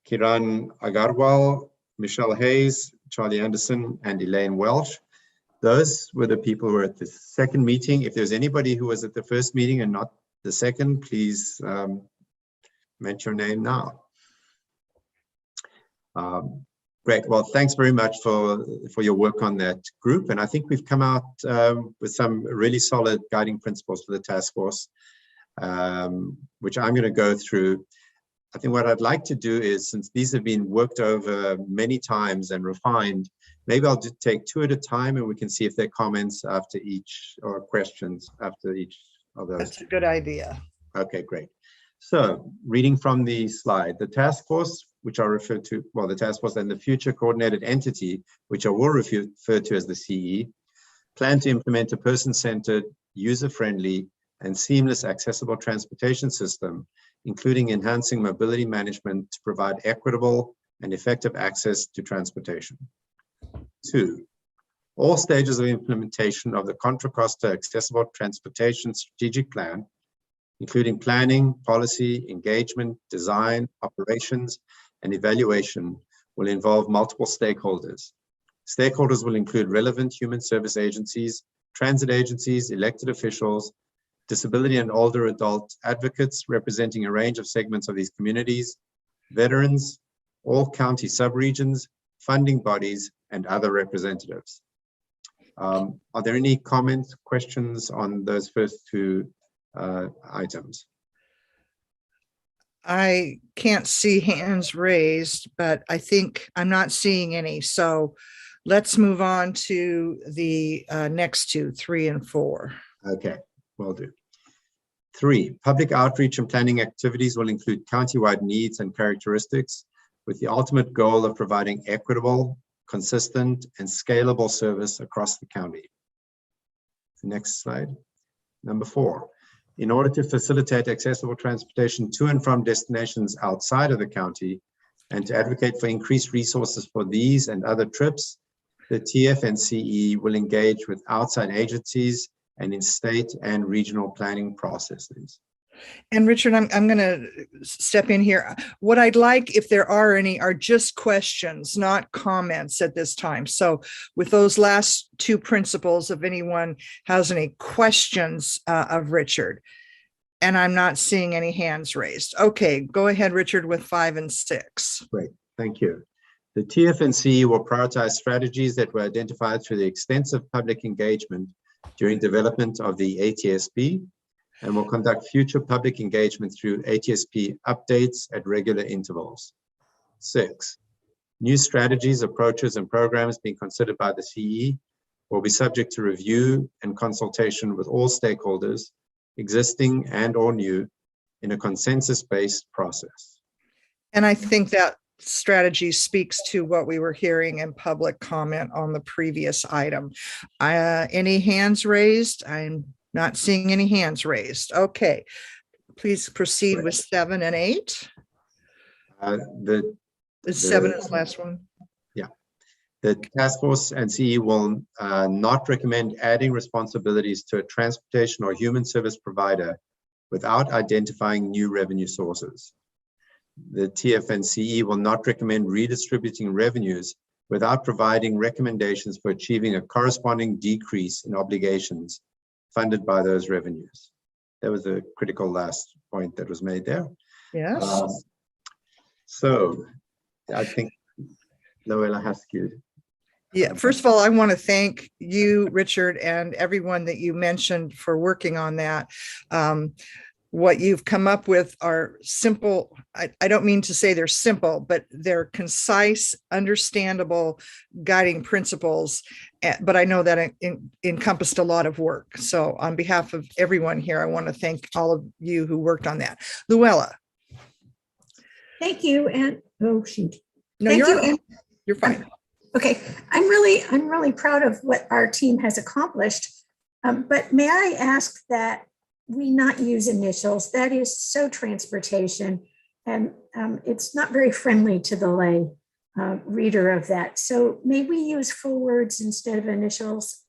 Kiran Agarwal, Michelle Hayes, Charlie Anderson, and Elaine Welsh. Those were the people who were at the second meeting. If there's anybody who was at the first meeting and not the second, please mention your name now. Great. Well, thanks very much for your work on that group. And I think we've come out with some really solid guiding principles for the task force, which I'm going to go through. I think what I'd like to do is, since these have been worked over many times and refined, maybe I'll just take two at a time and we can see if there are comments after each or questions after each of those. That's a good idea. Okay, great. So reading from the slide, the task force, which I'll refer to, well, the task force and the future coordinated entity, which I will refer to as the CE, plan to implement a person-centered, user-friendly, and seamless accessible transportation system, including enhancing mobility management to provide equitable and effective access to transportation. 2, all stages of implementation of the Contra Costa Accessible Transportation Strategic Plan, including planning, policy, engagement, design, operations, and evaluation, will involve multiple stakeholders. Stakeholders will include relevant human service agencies, transit agencies, elected officials, disability and older adult advocates representing a range of segments of these communities, veterans, all county subregions, funding bodies, and other representatives. Are there any comments, questions on those first two items? I can't see hands raised, but I think I'm not seeing any. So let's move on to the next two, 3 and 4. Okay, will do. 3, public outreach and planning activities will include countywide needs and characteristics with the ultimate goal of providing equitable, consistent, and scalable service across the county. Next slide. Number 4, in order to facilitate accessible transportation to and from destinations outside of the county and to advocate for increased resources for these and other trips, the TF&CE will engage with outside agencies and in state and regional planning processes. And Richard, I'm going to step in here. What I'd like, if there are any, are just questions, not comments at this time. So with those last two principles, if anyone has any questions of Richard, and I'm not seeing any hands raised. Okay, go ahead, Richard, with 5 and 6. Great, thank you. The TFNC will prioritize strategies that were identified through the extensive public engagement during development of the ATSP, and will conduct future public engagement through ATSP updates at regular intervals. 6, new strategies, approaches, and programs being considered by the CE will be subject to review and consultation with all stakeholders, existing and or new, in a consensus-based process. And I think that strategy speaks to what we were hearing in public comment on the previous item. Any hands raised? I'm not seeing any hands raised. Okay, please proceed with 7 and 8. Is 7 is the last one? Yeah. The task force and CE will not recommend adding responsibilities to a transportation or human service provider without identifying new revenue sources. The TFNCE will not recommend redistributing revenues without providing recommendations for achieving a corresponding decrease in obligations funded by those revenues. That was a critical last point that was made there. Yes. So I think Noella Haskew. Yeah, first of all, I want to thank you, Richard, and everyone that you mentioned for working on that. What you've come up with are simple. I don't mean to say they're simple, but they're concise, understandable guiding principles. But I know that it encompassed a lot of work. So on behalf of everyone here, I want to thank all of you who worked on that. Luella. Thank you. And oh, shoot. No, you're fine. Okay. I'm really proud of what our team has accomplished. But may I ask that we not use initials? That is so transportation, and it's not very friendly to the lay reader of that. So may we use full words instead of initials?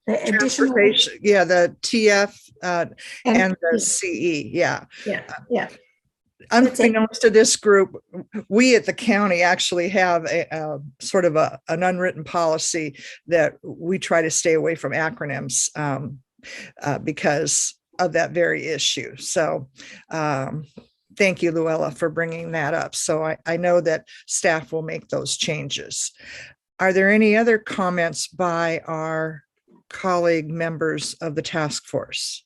The additional, yeah, the TF and the CE, yeah. Yeah. Unbeknownst to this group, we at the county actually have a sort of an unwritten policy that we try to stay away from acronyms because of that very issue. So thank you, Luella, for bringing that up. So I know that staff will make those changes. Are there any other comments by our colleague members of the task force?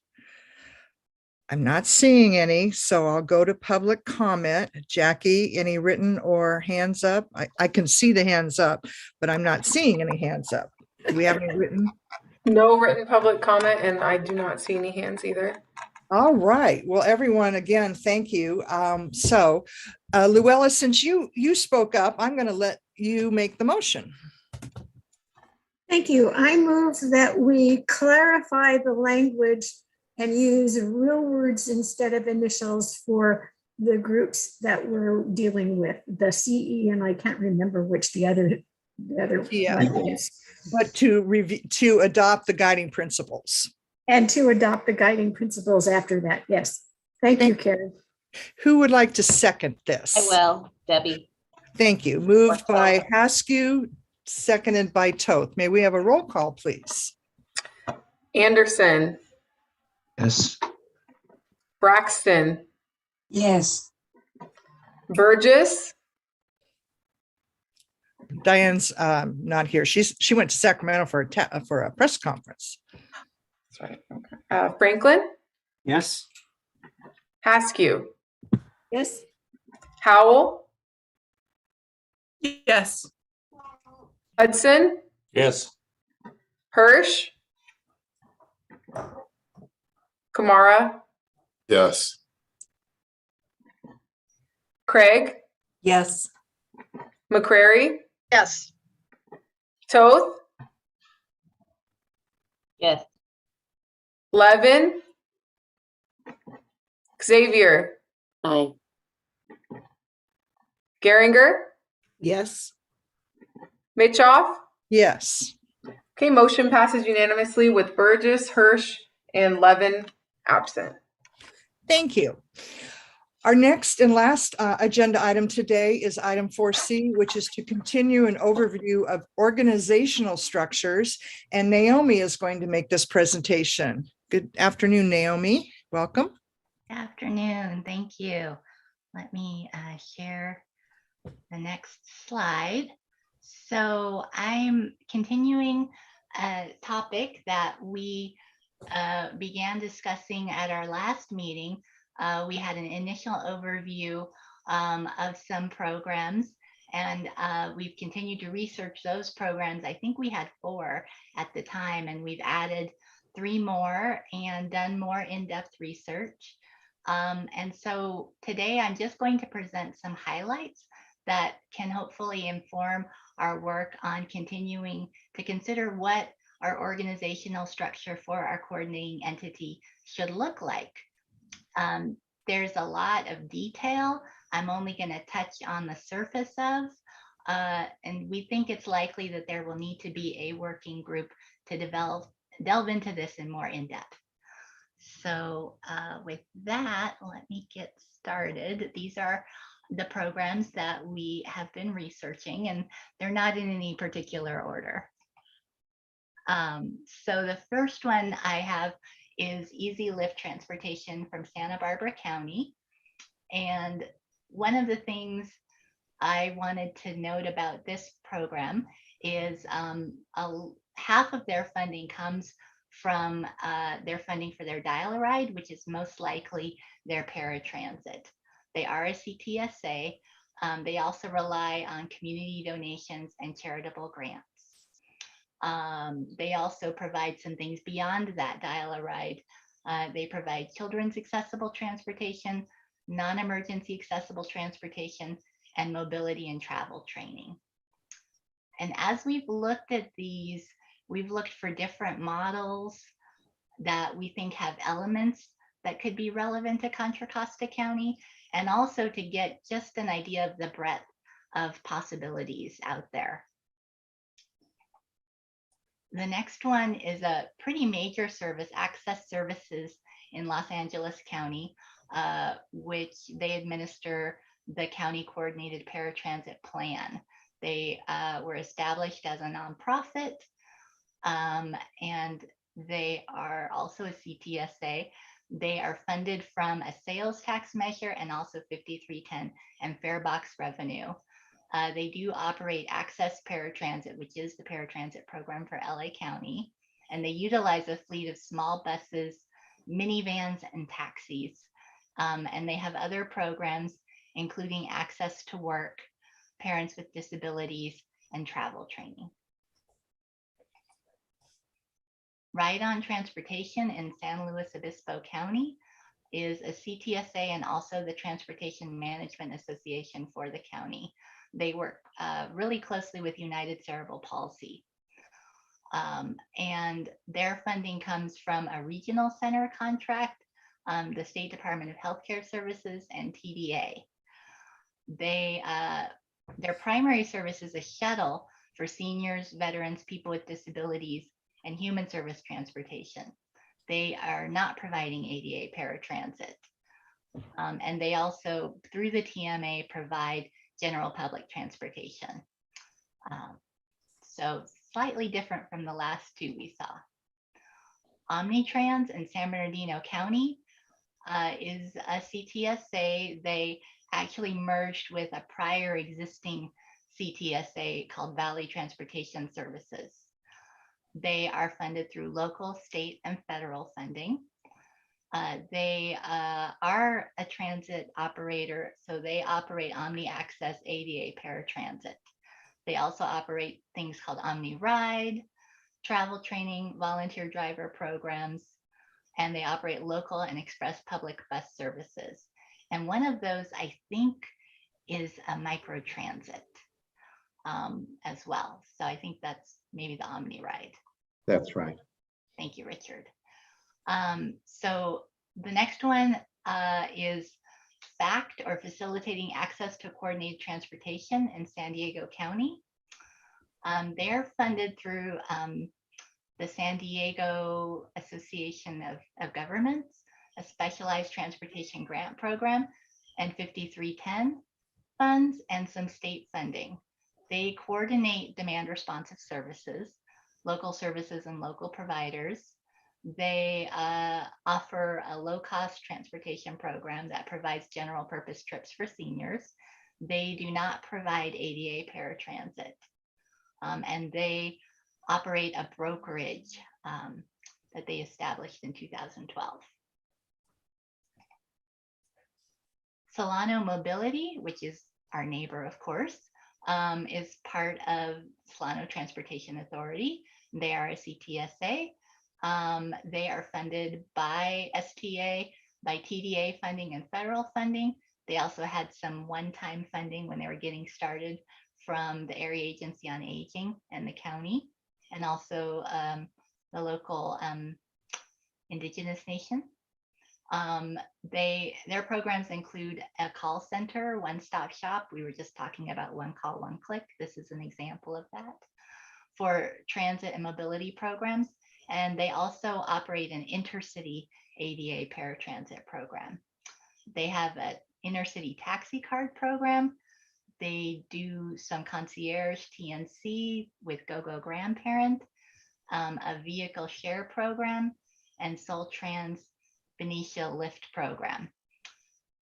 I'm not seeing any, so I'll go to public comment. Jackie, any written or hands up? I can see the hands up, but I'm not seeing any hands up. Do we have any written? No written public comment, and I do not see any hands either. All right. Well, everyone, again, thank you. So, Luella, since you spoke up, I'm going to let you make the motion. Thank you. I move that we clarify the language and use real words instead of initials for the groups that we're dealing with, the CE, and I can't remember which the other one is. But to adopt the guiding principles. And to adopt the guiding principles after that. Yes. Thank you, Karen. Who would like to second this? I will, Debbie. Thank you. Moved by Haskew, seconded by Toth. May we have a roll call, please? Anderson. Yes. Braxton. Yes. Burgess. Diane's not here. She went to Sacramento for a press conference. That's right. Okay. Franklin. Yes. Haskew. Yes. Howell. Yes. Hudson. Yes. Hirsch. Kamara. Yes. Craig. Yes. McCrary. Yes. Toth. Yes. Levin. Xavier. Aye. Geringer. Yes. Mitchoff. Yes. Okay, motion passes unanimously with Burgess, Hirsch, and Levin absent. Thank you. Our next and last agenda item today is item 4C, which is to continue an overview of organizational structures. And Naomi is going to make this presentation. Good afternoon, Naomi. Welcome. Afternoon. Thank you. Let me share the next slide. So I'm continuing a topic that we began discussing at our last meeting. We had an initial overview of some programs, and we've continued to research those programs. I think we had 4 at the time, and we've added 3 more and done more in-depth research. And so today I'm just going to present some highlights that can hopefully inform our work on continuing to consider what our organizational structure for our coordinating entity should look like. There's a lot of detail I'm only going to touch on the surface of, and we think it's likely that there will need to be a working group to delve into this in more in-depth. So with that, let me get started. These are the programs that we have been researching, and they're not in any particular order. So the first one I have is Easy Lift Transportation from Santa Barbara County. And one of the things I wanted to note about this program is half of their funding comes from their funding for their dial-a-ride, which is most likely their paratransit. They are a CTSA. They also rely on community donations and charitable grants. They also provide some things beyond that dial-a-ride. They provide children's accessible transportation, non-emergency accessible transportation, and mobility and travel training. And as we've looked at these, we've looked for different models that we think have elements that could be relevant to Contra Costa County, and also to get just an idea of the breadth of possibilities out there. The next one is a pretty major service, Access Services in Los Angeles County, which they administer the County Coordinated Paratransit Plan. They were established as a nonprofit, and they are also a CTSA. They are funded from a sales tax measure and also 5310 and fare box revenue. They do operate Access Paratransit, which is the paratransit program for LA County, and they utilize a fleet of small buses, minivans, and taxis. And they have other programs, including Access to Work, Parents with Disabilities, and travel training. Ride On Transportation in San Luis Obispo County is a CTSA and also the Transportation Management Association for the county. They work really closely with United Cerebral Palsy. And their funding comes from a regional center contract, the State Department of Healthcare Services, and TDA. Their primary service is a shuttle for seniors, veterans, people with disabilities, and human service transportation. They are not providing ADA paratransit. And they also, through the TMA, provide general public transportation. So slightly different from the last 2 we saw. Omnitrans in San Bernardino County is a CTSA. They actually merged with a prior existing CTSA called Valley Transportation Services. They are funded through local, state, and federal funding. They are a transit operator, so they operate Omni Access ADA paratransit. They also operate things called Omni Ride, travel training, volunteer driver programs, and they operate local and express public bus services. And one of those, I think, is a microtransit as well. So I think that's maybe the Omni Ride. That's right. Thank you, Richard. So the next one is FACT, or Facilitating Access to Coordinated Transportation in San Diego County. They're funded through the San Diego Association of Governments. a specialized transportation grant program, and 5310 funds, and some state funding. They coordinate demand responsive services, local services, and local providers. They offer a low-cost transportation program that provides general purpose trips for seniors. They do not provide ADA paratransit. And they operate a brokerage that they established in 2012. Solano Mobility, which is our neighbor, of course, is part of Solano Transportation Authority. They are a CTSA. They are funded by STA, by TDA funding and federal funding. They also had some one-time funding when they were getting started from the Area Agency on Aging and the county, and also the local Indigenous nation. Their programs include a call center, one-stop shop. We were just talking about one call, one click. This is an example of that for transit and mobility programs. And they also operate an intercity ADA paratransit program. They have an intercity taxi card program. They do some concierge TNC with GoGo Grandparent, a vehicle share program, and Soul Trans Benicia Lyft program.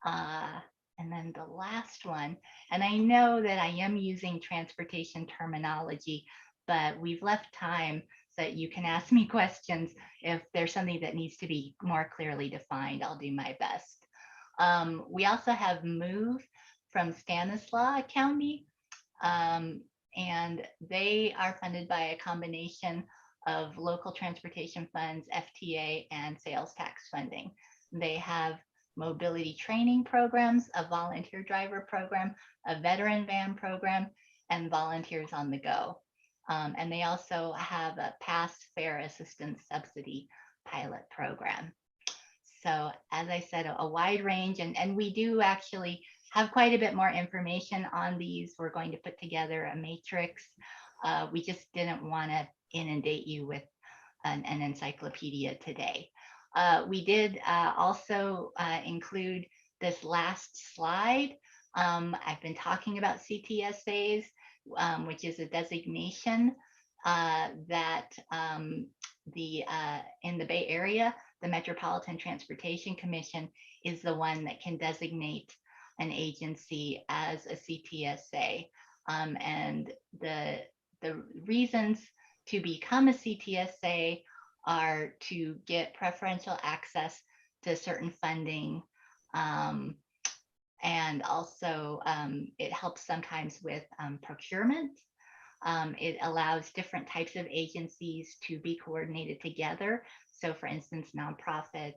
And then the last one, and I know that I am using transportation terminology, but we've left time so that you can ask me questions. If there's something that needs to be more clearly defined, I'll do my best. We also have MOVE from Stanislaus County, and they are funded by a combination of local transportation funds, FTA, and sales tax funding. They have mobility training programs, a volunteer driver program, a veteran van program, and volunteers on the go. And they also have a pass fare assistance subsidy pilot program. So as I said, a wide range, and we do actually have quite a bit more information on these. We're going to put together a matrix. We just didn't want to inundate you with an encyclopedia today. We did also include this last slide. I've been talking about CTSAs, which is a designation that in the Bay Area, the Metropolitan Transportation Commission is the one that can designate an agency as a CTSA. And the reasons to become a CTSA are to get preferential access to certain funding. And also it helps sometimes with procurement. It allows different types of agencies to be coordinated together. So for instance, nonprofit,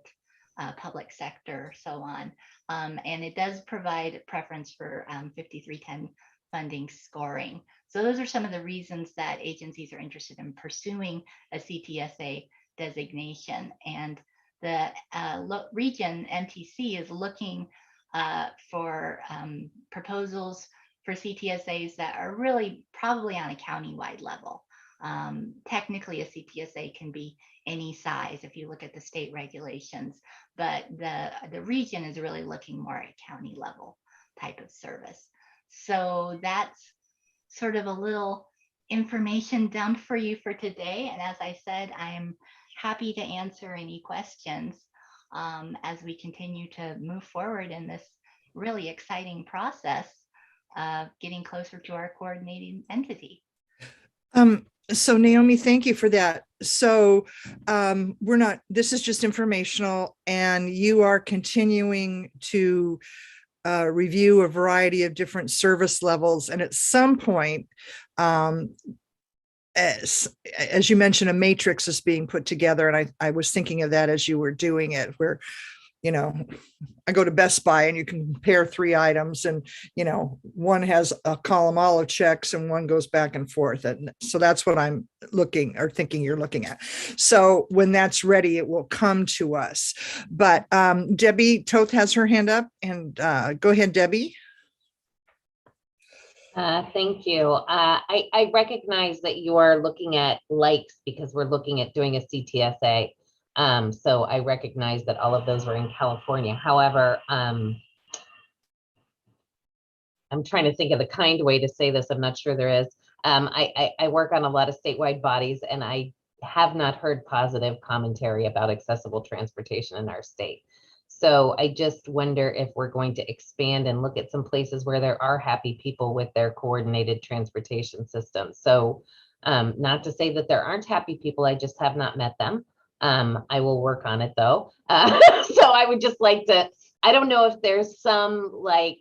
public sector, so on. And it does provide preference for 5310 funding scoring. So those are some of the reasons that agencies are interested in pursuing a CTSA designation. And the region MTC is looking for proposals for CTSAs that are really probably on a county-wide level. Technically, a CTSA can be any size if you look at the state regulations, but the region is really looking more at county level type of service. So that's sort of a little information dump for you for today. And as I said, I'm happy to answer any questions as we continue to move forward in this really exciting process of getting closer to our coordinating entity. So Naomi, thank you for that. So this is just informational, and you are continuing to review a variety of different service levels. And at some point, as you mentioned, a matrix is being put together. And I was thinking of that as you were doing it, where, you know, I go to Best Buy and you can compare 3 items, and, you know, one has a column all of checks and one goes back and forth. And so that's what I'm looking or thinking you're looking at. So when that's ready, it will come to us. But Debbie Toth has her hand up, and go ahead, Debbie. Thank you. I recognize that you are looking at likes because we're looking at doing a CTSA. So I recognize that all of those were in California. However, I'm trying to think of the kind way to say this. I'm not sure there is. I work on a lot of statewide bodies, and I have not heard positive commentary about accessible transportation in our state. So I just wonder if we're going to expand and look at some places where there are happy people with their coordinated transportation system. So not to say that there aren't happy people, I just have not met them. I will work on it though. So I would just like to, I don't know if there's some like,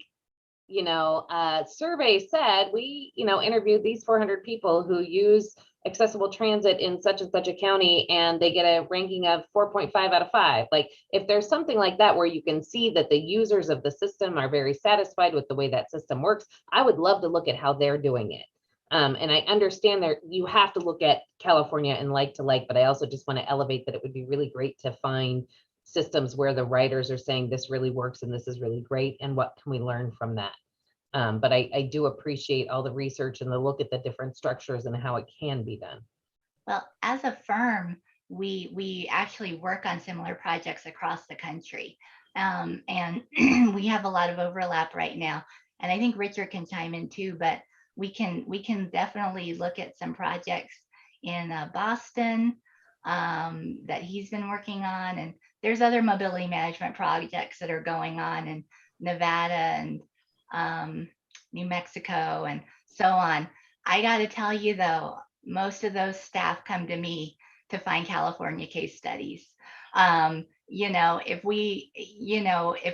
survey said we, interviewed these 400 people who use accessible transit in such and such a county, and they get a ranking of 4.5 out of 5. Like if there's something like that where you can see that the users of the system are very satisfied with the way that system works, I would love to look at how they're doing it. And I understand that you have to look at California and like to like, but I also just want to elevate that it would be really great to find systems where the writers are saying this really works and this is really great, and what can we learn from that. But I do appreciate all the research and the look at the different structures and how it can be done. Well, as a firm, we actually work on similar projects across the country. And we have a lot of overlap right now. And I think Richard can chime in too, but we can definitely look at some projects in Boston that he's been working on. And there's other mobility management projects that are going on in Nevada and New Mexico and so on. I got to tell you though, most of those staff come to me to find California case studies. If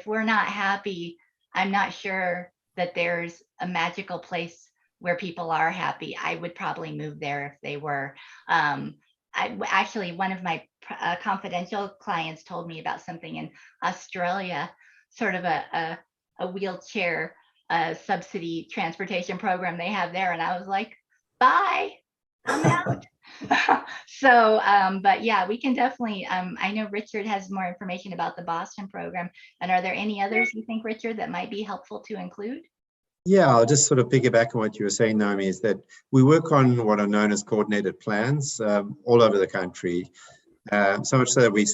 we're not happy, I'm not sure that there's a magical place where people are happy. I would probably move there if they were. Actually, one of my confidential clients told me about something in Australia, sort of a wheelchair subsidy transportation program they have there. And I was like, bye, I'm out. So, but yeah, we can definitely, I know Richard has more information about the Boston program. And are there any others you think, Richard, that might be helpful to include? Yeah, I'll just sort of piggyback on what you were saying, Naomi, is that we work on what are known as coordinated plans all over the country. So much so that we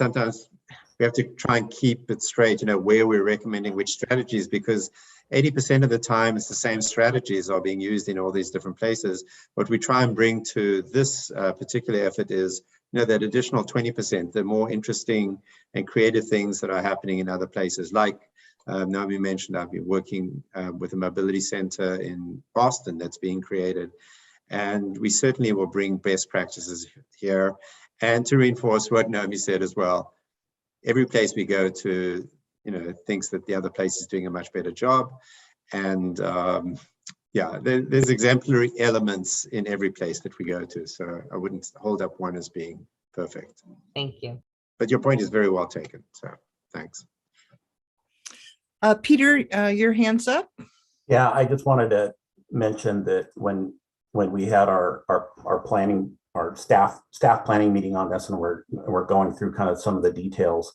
have to try and keep it straight, where we're recommending which strategies, because 80% of the time it's the same strategies are being used in all these different places. What we try and bring to this particular effort is, that additional 20%, the more interesting and creative things that are happening in other places. Like Naomi mentioned, I've been working with a mobility center in Boston that's being created. And we certainly will bring best practices here. And to reinforce what Naomi said as well, every place we go to, thinks that the other place is doing a much better job. And there's exemplary elements in every place that we go to. So I wouldn't hold up one as being perfect. Thank you. But your point is very well taken. So thanks. Peter, your hand's up. Yeah, I just wanted to mention that when we had our planning, our staff planning meeting on this, and we're going through kind of some of the details,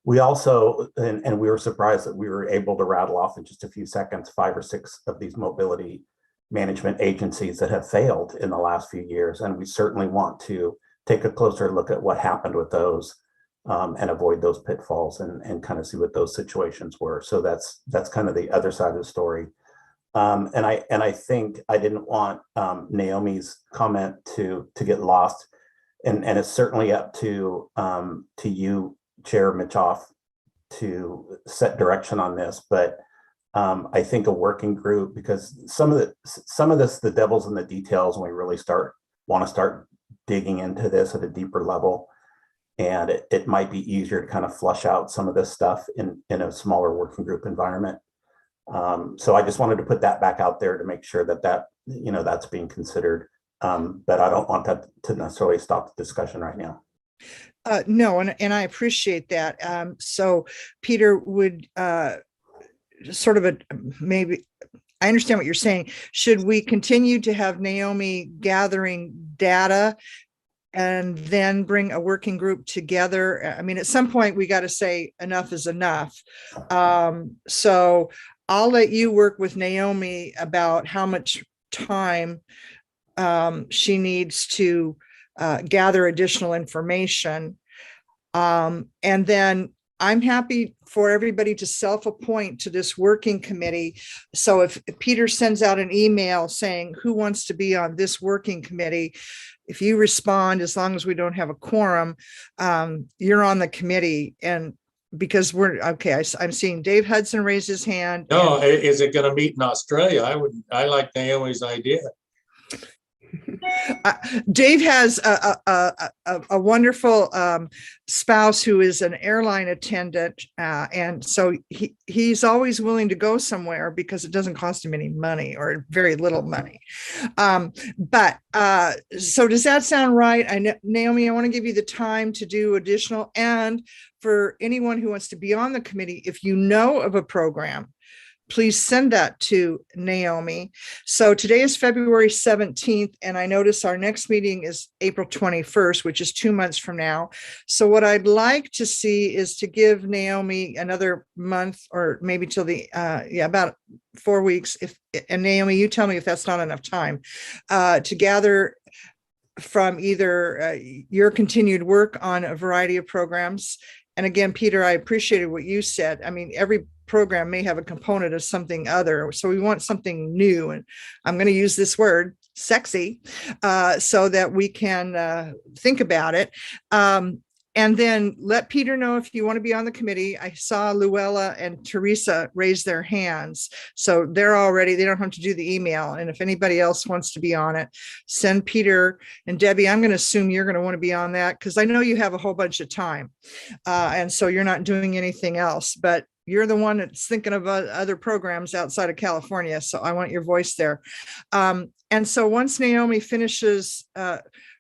we also, and we were surprised that we were able to rattle off in just a few seconds 5 or 6 of these mobility management agencies that have failed in the last few years. And we certainly want to take a closer look at what happened with those and avoid those pitfalls and kind of see what those situations were. So that's kind of the other side of the story. And I think I didn't want Naomi's comment to get lost, and it's certainly up to you, Chair Mitchoff, to set direction on this. But I think a working group, because some of this, the devil's in the details, and we really want to start digging into this at a deeper level. And it might be easier to kind of flush out some of this stuff in a smaller working group environment. So I just wanted to put that back out there to make sure that that's being considered. But I don't want that to necessarily stop the discussion right now. No, and I appreciate that. So Peter, would sort of maybe, I understand what you're saying. Should we continue to have Naomi gathering data and then bring a working group together? I mean, at some point we got to say enough is enough. So I'll let you work with Naomi about how much time she needs to gather additional information. And then I'm happy for everybody to self-appoint to this working committee. So if Peter sends out an email saying who wants to be on this working committee, if you respond, as long as we don't have a quorum, you're on the committee. And because we're okay, I'm seeing Dave Hudson raise his hand. No, is it going to meet in Australia? I like Naomi's idea. Dave has a wonderful spouse who is an airline attendant, and so he's always willing to go somewhere because it doesn't cost him any money or very little money. But so does that sound right? Naomi, I want to give you the time to do additional, and for anyone who wants to be on the committee, if you know of a program, please send that to Naomi. So today is February 17th, and I notice our next meeting is April 21st, which is 2 months from now. So what I'd like to see is to give Naomi another month, or maybe till the, about 4 weeks. And Naomi, you tell me if that's not enough time, to gather from either your continued work on a variety of programs. And again, Peter, I appreciated what you said. I mean, every program may have a component of something other. So we want something new. And I'm going to use this word, sexy, so that we can think about it. And then let Peter know if you want to be on the committee. I saw Luella and Teresa raise their hands. So they're already, they don't have to do the email. And if anybody else wants to be on it, send Peter and Debbie. I'm going to assume you're going to want to be on that because I know you have a whole bunch of time. And so you're not doing anything else, but you're the one that's thinking of other programs outside of California. So I want your voice there. And so once Naomi finishes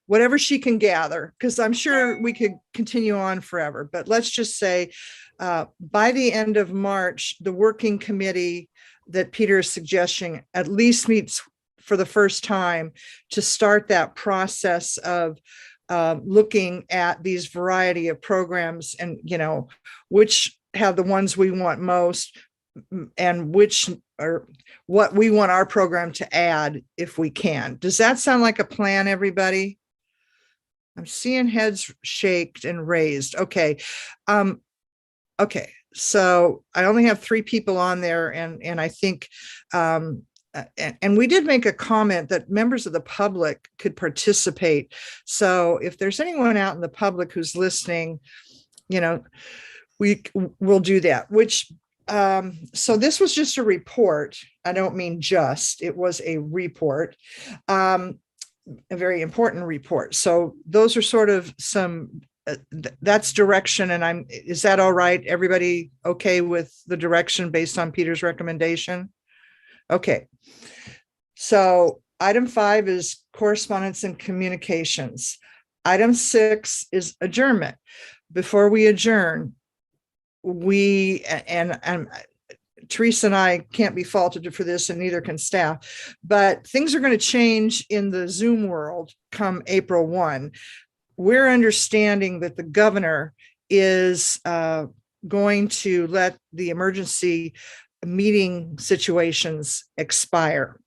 whatever she can gather, because I'm sure we could continue on forever, but let's just say by the end of March, the working committee that Peter is suggesting at least meets for the first time to start that process of looking at these variety of programs and, you know, which have the ones we want most and which are what we want our program to add if we can. Does that sound like a plan, everybody? I'm seeing heads shaked and raised. Okay. Okay. So I only have 3 people on there, and I think and we did make a comment that members of the public could participate. So if there's anyone out in the public who's listening, you know, we'll do that, which so this was just a report. I don't mean just, it was a report, a very important report. So those are sort of some that's direction. And is that all right? Everybody okay with the direction based on Peter's recommendation? Okay. So item 5 is correspondence and communications. Item 6 is adjournment. Before we adjourn, and Teresa and I can't be faulted for this, and neither can staff, but things are going to change in the Zoom world come April 1. We're understanding that the governor is going to let the emergency meeting situations expire.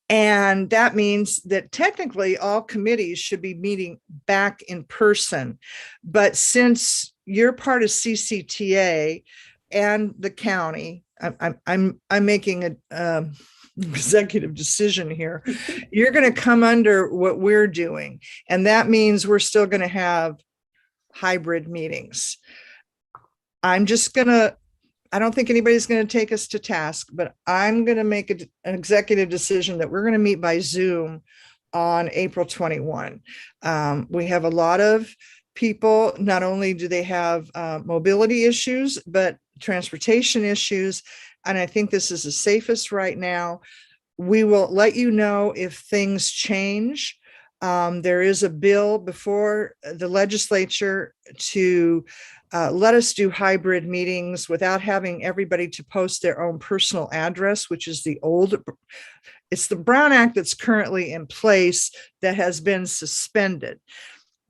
And that means that technically all committees should be meeting back in person. But since you're part of CCTA and the county, I'm making a executive decision here. You're going to come under what we're doing. And that means we're still going to have hybrid meetings. I don't think anybody's going to take us to task, but I'm going to make an executive decision that we're going to meet by Zoom on April 21. We have a lot of people, not only do they have mobility issues, but transportation issues. And I think this is the safest right now. We will let you know if things change. There is a bill before the legislature to let us do hybrid meetings without having everybody to post their own personal address, which is it's the Brown Act that's currently in place that has been suspended.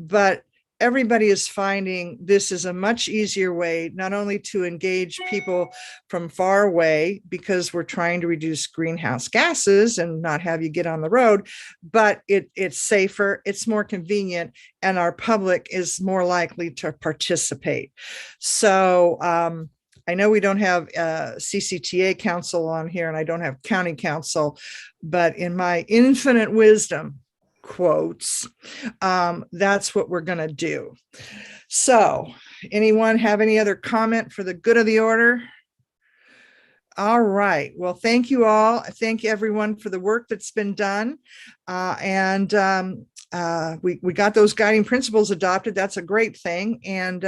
But everybody is finding this is a much easier way, not only to engage people from far away, because we're trying to reduce greenhouse gases and not have you get on the road, but it's safer, it's more convenient, and our public is more likely to participate. So I know we don't have CCTA council on here, and I don't have county council, but in my infinite wisdom, quotes, that's what we're going to do. So anyone have any other comment for the good of the order? All right. Well, thank you all. Thank you everyone for the work that's been done. We got those guiding principles adopted. That's a great thing. And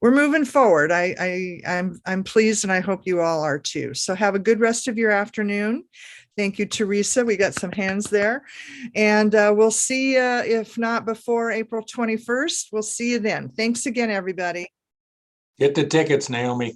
we're moving forward. I'm pleased, and I hope you all are too. So have a good rest of your afternoon. Thank you, Teresa. We got some hands there. And we'll see you, if not before April 21st. We'll see you then. Thanks again, everybody. Get the tickets, Naomi.